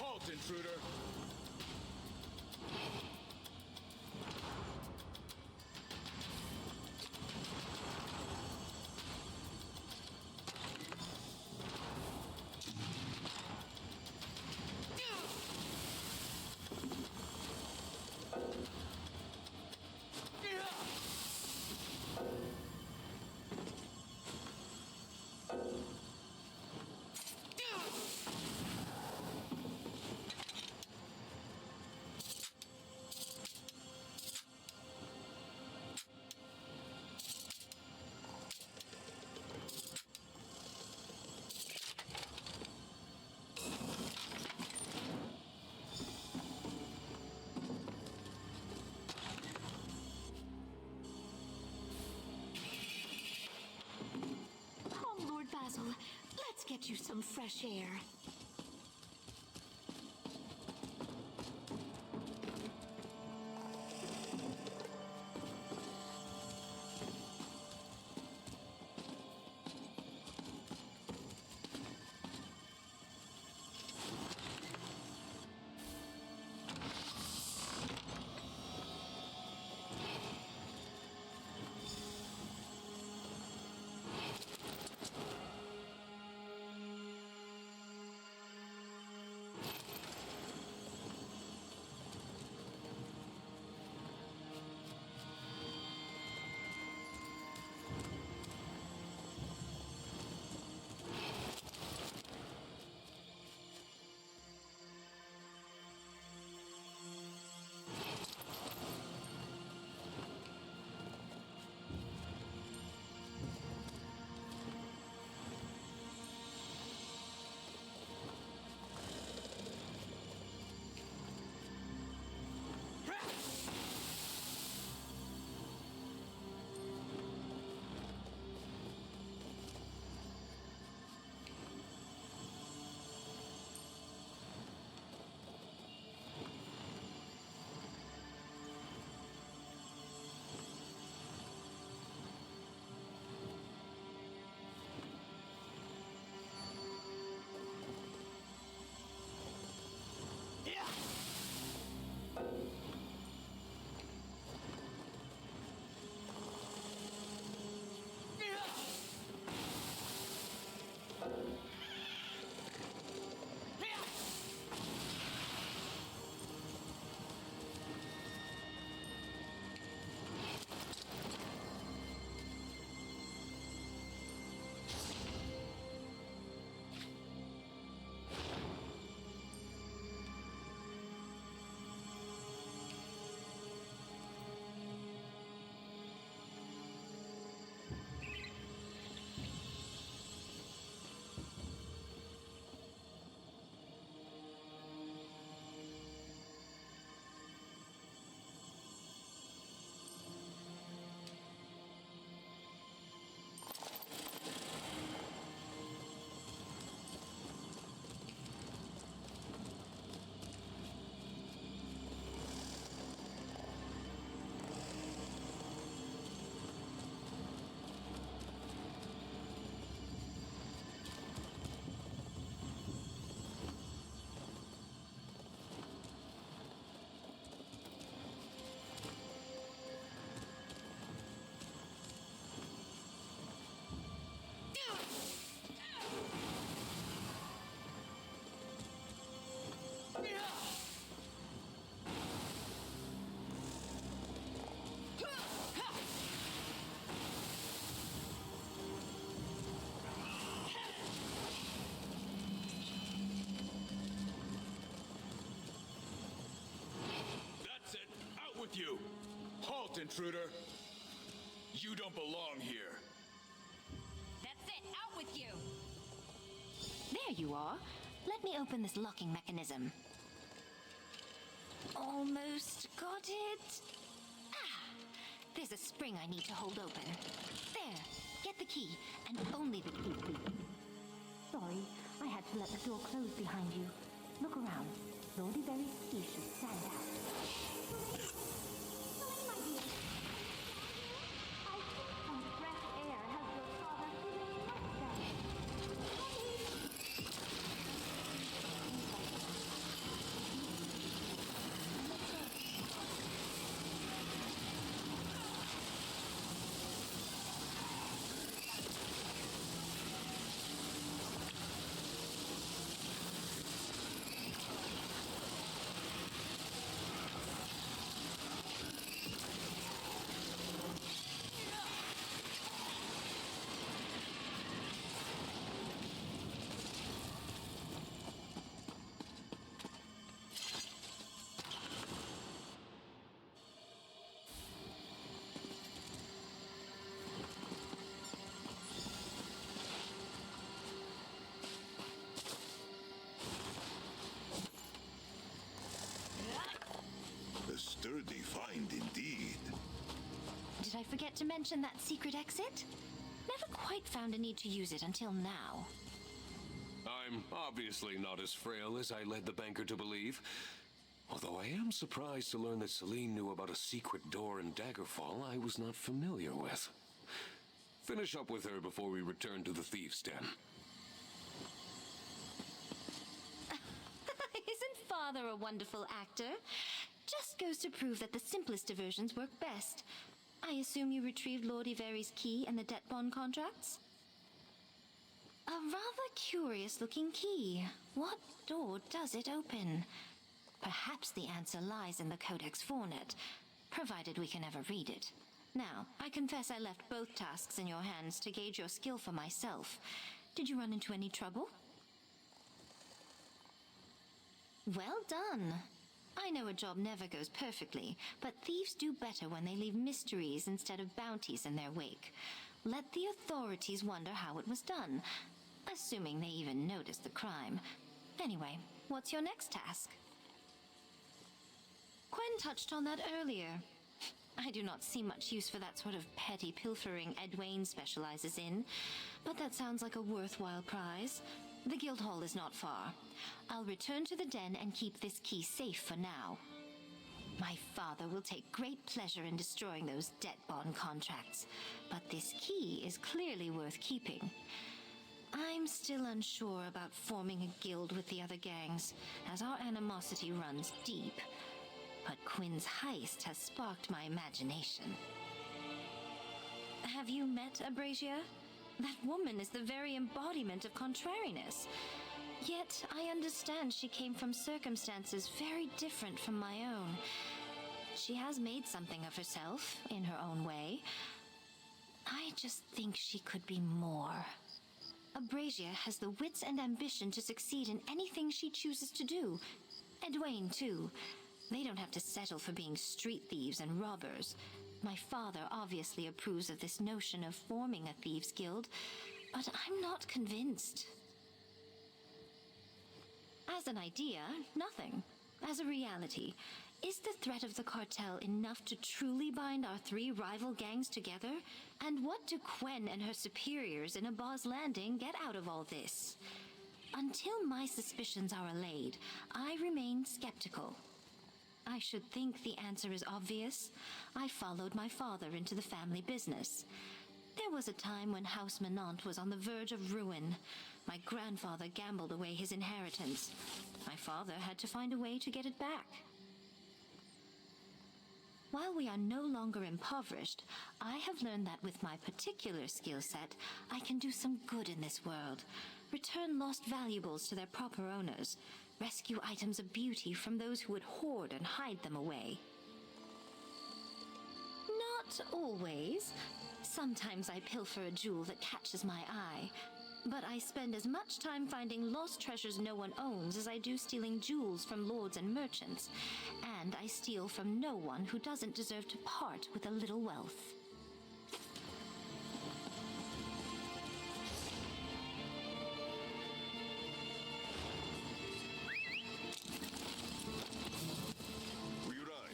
Halt, intruder!
Come, Lord Basil. Let's get you some fresh air.
out, intruder. You don't belong here.
That's it. Out with you. There you are. Let me open this locking mechanism. Almost got it. Ah, there's a spring I need to hold open. There. Get the key, and only the key, please. Sorry, I had to let the door close behind you. Look around. Lordy Berry's key should stand out. My dear. I think some fresh air has your father feeling much better.
A sturdy find indeed.
Did I forget to mention that secret exit? Never quite found a need to use it until now.
I'm obviously not as frail as I led the banker to believe. Although I am surprised to learn that Celine knew about a secret door in Daggerfall I was not familiar with. Finish up with her before we return to the thieves' den.
Isn't Father a wonderful actor? Just goes to prove that the simplest diversions work best. I assume you retrieved Lord Iveri's key and the debt bond contracts? A rather curious-looking key. What door does it open? Perhaps the answer lies in the Codex Fornet, provided we can ever read it. Now, I confess I left both tasks in your hands to gauge your skill for myself. Did you run into any trouble? Well done. I know a job never goes perfectly, but thieves do better when they leave mysteries instead of bounties in their wake. Let the authorities wonder how it was done, assuming they even noticed the crime. Anyway, what's your next task? Gwen touched on that earlier. I do not see much use for that sort of petty pilfering Edwayne specializes in, but that sounds like a worthwhile prize. The guild hall is not far. I'll return to the den and keep this key safe for now. My father will take great pleasure in destroying those debt bond contracts, but this key is clearly worth keeping. I'm still unsure about forming a guild with the other gangs, as our animosity runs deep. But Quinn's heist has sparked my imagination. Have you met Abrasia? That woman is the very embodiment of contrariness. Yet, I understand she came from circumstances very different from my own. She has made something of herself, in her own way. I just think she could be more. Abrasia has the wits and ambition to succeed in anything she chooses to do. Edwayne, too. They don't have to settle for being street thieves and robbers. My father obviously approves of this notion of forming a thieves' guild, but I'm not convinced. As an idea, nothing. As a reality, is the threat of the cartel enough to truly bind our three rival gangs together? And what do Quen and her superiors in Abaz Landing get out of all this? Until my suspicions are allayed, I remain skeptical. I should think the answer is obvious. I followed my father into the family business. There was a time when House Menant was on the verge of ruin. My grandfather gambled away his inheritance. My father had to find a way to get it back. While we are no longer impoverished, I have learned that with my particular skill set, I can do some good in this world. Return lost valuables to their proper owners. Rescue items of beauty from those who would hoard and hide them away. Not always. Sometimes I pilfer a jewel that catches my eye. But I spend as much time finding lost treasures no one owns as I do stealing jewels from lords and merchants. And I steal from no one who doesn't deserve to part with a little wealth.
We arrive.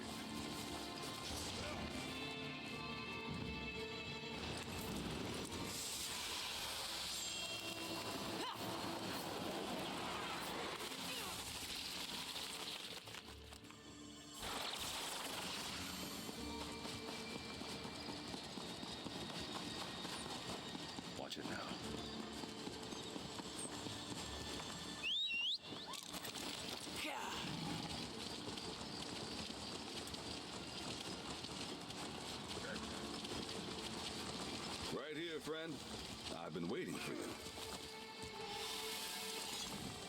Watch it now.
Right here, friend. I've been waiting for you.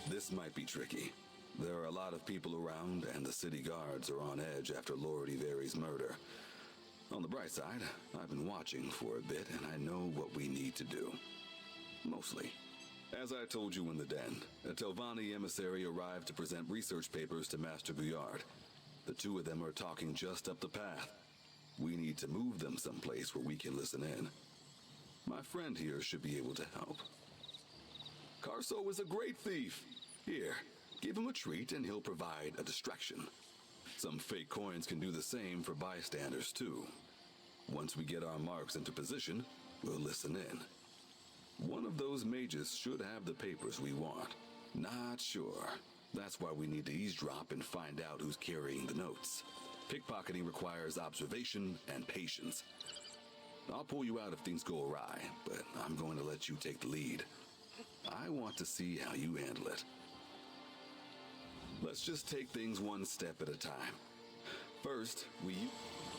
This might be tricky. There are a lot of people around, and the city guards are on edge after Lord Iveri's murder. On the bright side, I've been watching for a bit, and I know what we need to do. Mostly. As I told you in the den, a Telvanni emissary arrived to present research papers to Master Buyard. The two of them are talking just up the path. We need to move them someplace where we can listen in. My friend here should be able to help. Carso is a great thief. Here, give him a treat and he'll provide a distraction. Some fake coins can do the same for bystanders too. Once we get our marks into position, we'll listen in. One of those mages should have the papers we want. Not sure. That's why we need to eavesdrop and find out who's carrying the notes. Pickpocketing requires observation and patience. I'll pull you out if things go awry, but I'm going to let you take the lead. I want to see how you handle it. Let's just take things one step at a time. First,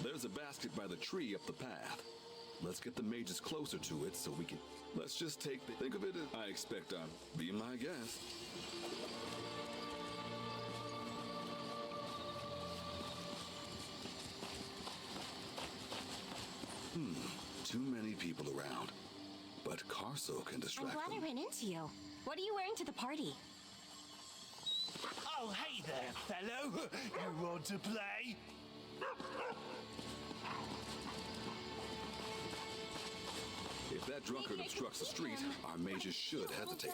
there's a basket by the tree up the path. Let's get the mages closer to it so we can... Let's just think of it as... I expect I'm... Be my guest. Too many people around. But Carso can distract them.
I'm glad I ran into you. What are you wearing to the party?
Oh, hey there, fellow. You want to play?
If that drunkard obstructs the street, our mages should hesitate.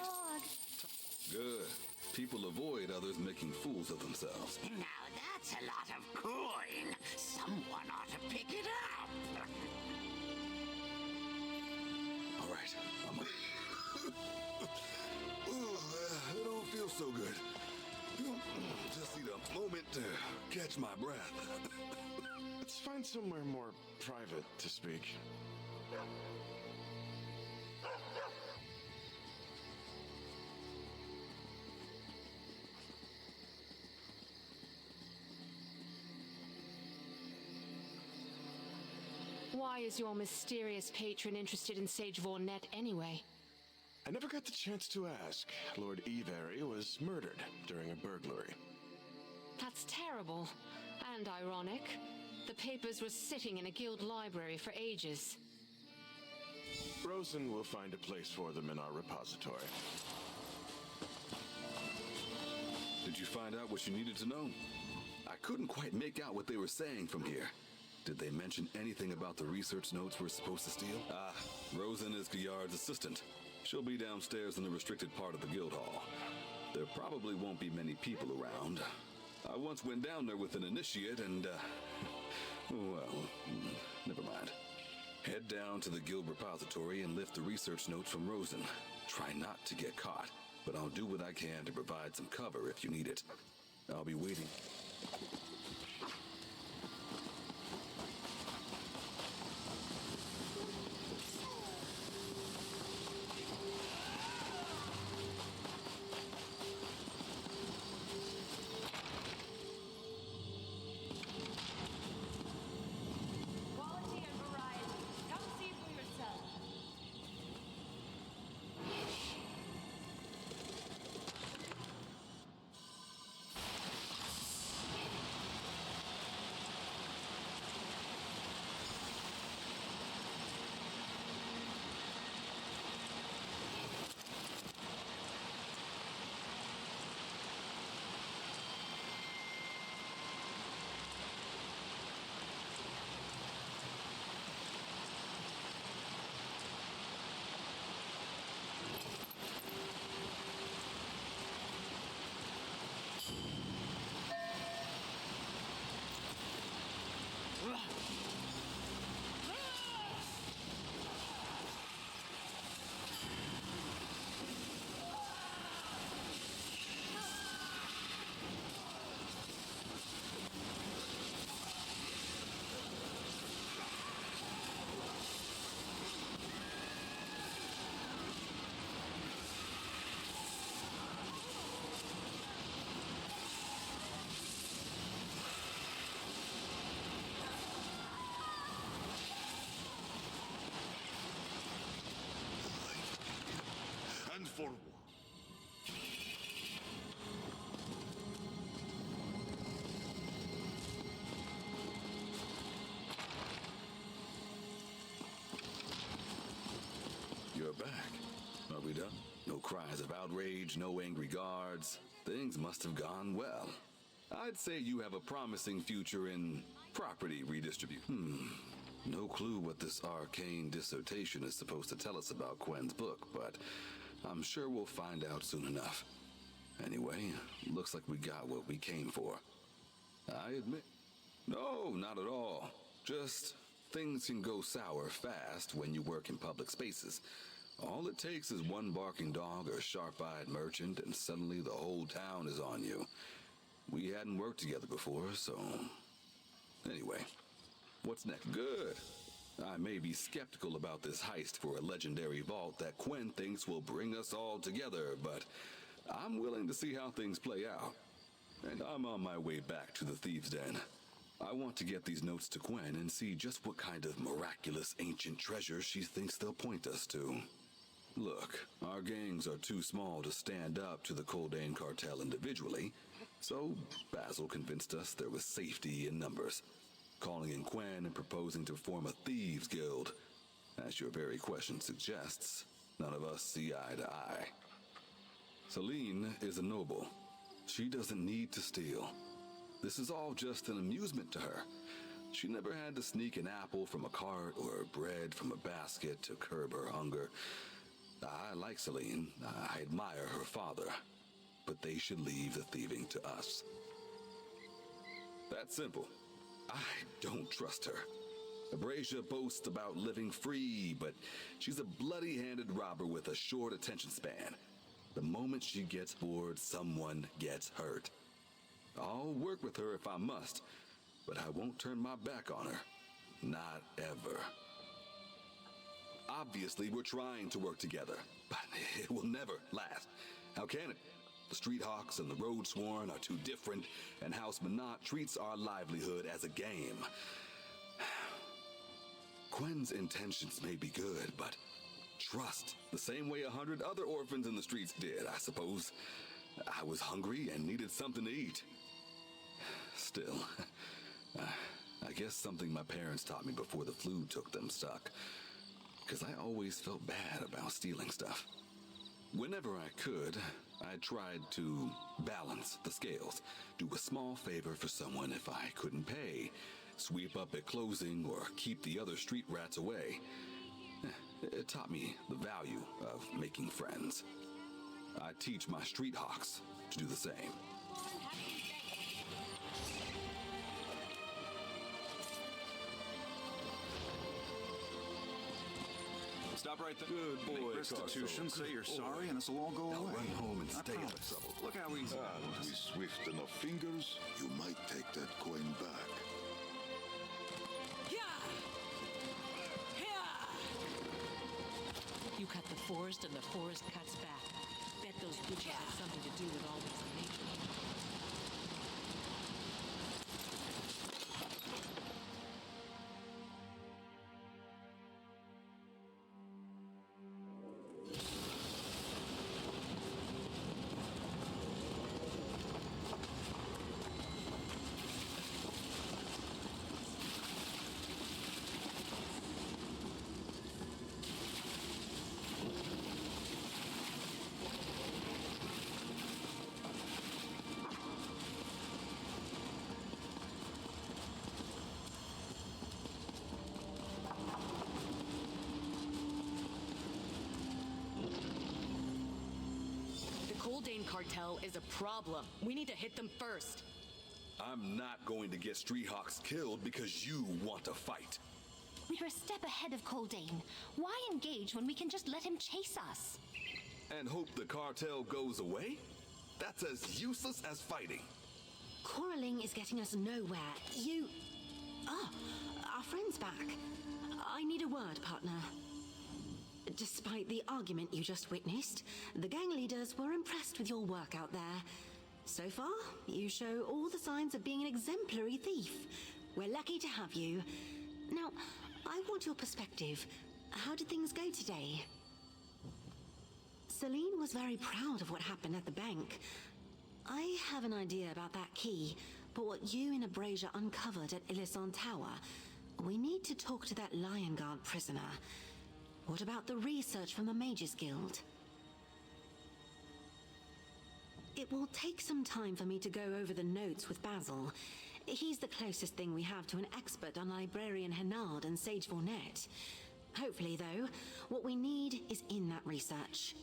Good. People avoid others making fools of themselves.
Now that's a lot of coin. Someone ought to pick it up.
All right. I don't feel so good. Just need a moment to catch my breath.
Let's find somewhere more private to speak.
Why is your mysterious patron interested in Sage Vornet anyway?
I never got the chance to ask. Lord Iveri was murdered during a burglary.
That's terrible. And ironic. The papers were sitting in a guild library for ages.
Rosen will find a place for them in our repository.
Did you find out what you needed to know? I couldn't quite make out what they were saying from here. Did they mention anything about the research notes we're supposed to steal? Ah, Rosen is Guyard's assistant. She'll be downstairs in the restricted part of the guild hall. There probably won't be many people around. I once went down there with an initiate and, well, never mind. Head down to the guild repository and lift the research notes from Rosen. Try not to get caught, but I'll do what I can to provide some cover if you need it. I'll be waiting.
Quality and variety. Come see for yourself.
for war.
You're back. Are we done? No cries of outrage, no angry guards. Things must have gone well. I'd say you have a promising future in property redistribution. No clue what this arcane dissertation is supposed to tell us about Quen's book, but I'm sure we'll find out soon enough. Anyway, looks like we got what we came for. I admit... No, not at all. Just things can go sour fast when you work in public spaces. All it takes is one barking dog or sharp-eyed merchant, and suddenly the whole town is on you. We hadn't worked together before, so... Anyway, what's next? Good. I may be skeptical about this heist for a legendary vault that Quen thinks will bring us all together, but I'm willing to see how things play out. And I'm on my way back to the Thieves' Den. I want to get these notes to Quen and see just what kind of miraculous ancient treasure she thinks they'll point us to. Look, our gangs are too small to stand up to the Coldane cartel individually, so Basil convinced us there was safety in numbers, calling in Quen and proposing to form a thieves guild. As your very question suggests, none of us see eye to eye. Celine is a noble. She doesn't need to steal. This is all just an amusement to her. She never had to sneak an apple from a cart or bread from a basket to curb her hunger. I like Celine. I admire her father. But they should leave the thieving to us. That's simple. I don't trust her. Abrasia boasts about living free, but she's a bloody-handed robber with a short attention span. The moment she gets bored, someone gets hurt. I'll work with her if I must, but I won't turn my back on her. Not ever. Obviously, we're trying to work together, but it will never last. How can it? The Street Hawks and the Road Sworn are too different, and House Minot treats our livelihood as a game. Quen's intentions may be good, but trust, the same way 100 other orphans in the streets did, I suppose. I was hungry and needed something to eat. Still, I guess something my parents taught me before the flu took them stuck. Because I always felt bad about stealing stuff. Whenever I could, I tried to balance the scales, do a small favor for someone if I couldn't pay, sweep up at closing, or keep the other street rats away. It taught me the value of making friends. I teach my Street Hawks to do the same.
Stop right there.
Good boy,
Make restitution,
Carso.
say you're sorry, and this will all go
Now
away.
run home and
I
stay out of
promise.
trouble.
Look how easy that
And
was.
with swift enough fingers, you might take that coin back.
You cut the forest and the forest cuts back. Bet those witches had something to do with all this nature.
Coldane cartel is a problem. We need to hit them first.
I'm not going to get Street Hawks killed because you want to fight.
We're a step ahead of Coldane. Why engage when we can just let him chase us?
And hope the cartel goes away? That's as useless as fighting.
Quarreling is getting us nowhere. Our friend's back. I need a word, partner. Despite the argument you just witnessed, the gang leaders were impressed with your work out there. So far, you show all the signs of being an exemplary thief. We're lucky to have you. Now, I want your perspective. How did things go today? Celine was very proud of what happened at the bank. I have an idea about that key, but what you and Abrasia uncovered at Illisan Tower, we need to talk to that Lion Guard prisoner. What about the research from the Mages Guild? It will take some time for me to go over the notes with Basil. He's the closest thing we have to an expert on Librarian Hennard and Sage Vornet. Hopefully, though, what we need is in that research.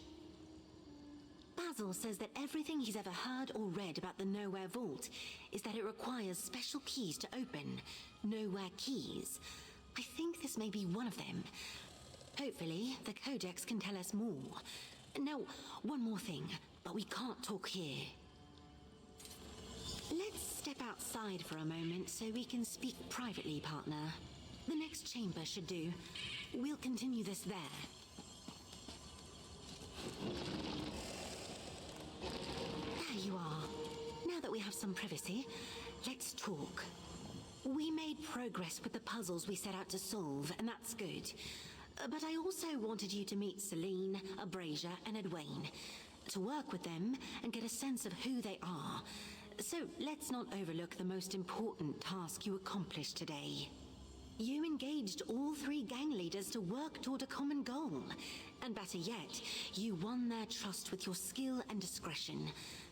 Basil says that everything he's ever heard or read about the Nowhere Vault is that it requires special keys to open. Nowhere keys. I think this may be one of them. Hopefully, the Codex can tell us more. Now, one more thing, but we can't talk here. Let's step outside for a moment so we can speak privately, partner. The next chamber should do. We'll continue this there. There you are. Now that we have some privacy, let's talk. We made progress with the puzzles we set out to solve, and that's good. But I also wanted you to meet Celine, Abrasia, and Edwayne, to work with them and get a sense of who they are. So let's not overlook the most important task you accomplished today. You engaged all 3 gang leaders to work toward a common goal. And better yet, you won their trust with your skill and discretion.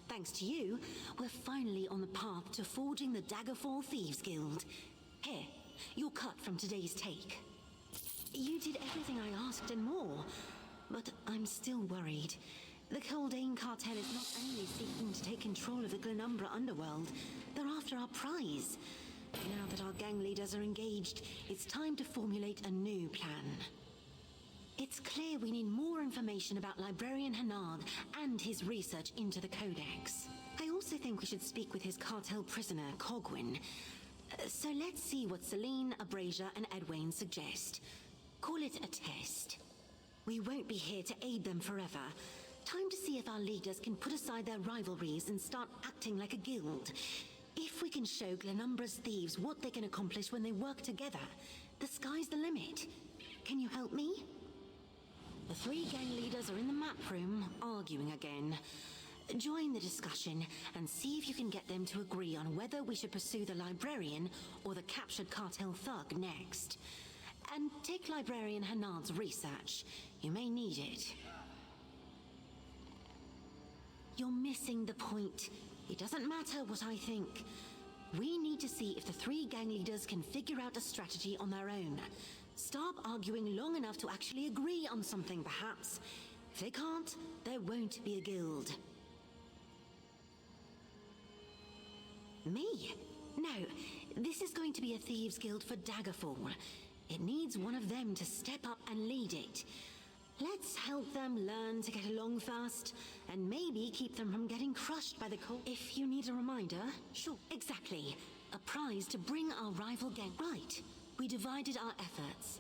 Thanks to you, we're finally on the path to forging the Daggerfall Thieves Guild. Here, your cut from today's take. You did everything I asked and more, but I'm still worried. The Coldane Cartel is not only seeking to take control of the Glenumbra underworld, they're after our prize. Now that our gang leaders are engaged, it's time to formulate a new plan. It's clear we need more information about Librarian Hennard and his research into the Codex. I also think we should speak with his cartel prisoner, Cogwyn. So let's see what Celine, Abrasia, and Edwayne suggest. Call it a test. We won't be here to aid them forever. Time to see if our leaders can put aside their rivalries and start acting like a guild. If we can show Glenumbra's thieves what they can accomplish when they work together, the sky's the limit. Can you help me? The 3 gang leaders are in the map room, arguing again. Join the discussion and see if you can get them to agree on whether we should pursue the librarian or the captured cartel thug next. And take Librarian Hennard's research. You may need it. You're missing the point. It doesn't matter what I think. We need to see if the 3 gang leaders can figure out a strategy on their own. Stop arguing long enough to actually agree on something, perhaps. If they can't, there won't be a guild. Me? No, this is going to be a thieves' guild for Daggerfall. It needs one of them to step up and lead it. Let's help them learn to get along first, and maybe keep them from getting crushed by the cold. If you need a reminder, sure, exactly. A prize to bring our rival gang. Right, we divided our efforts.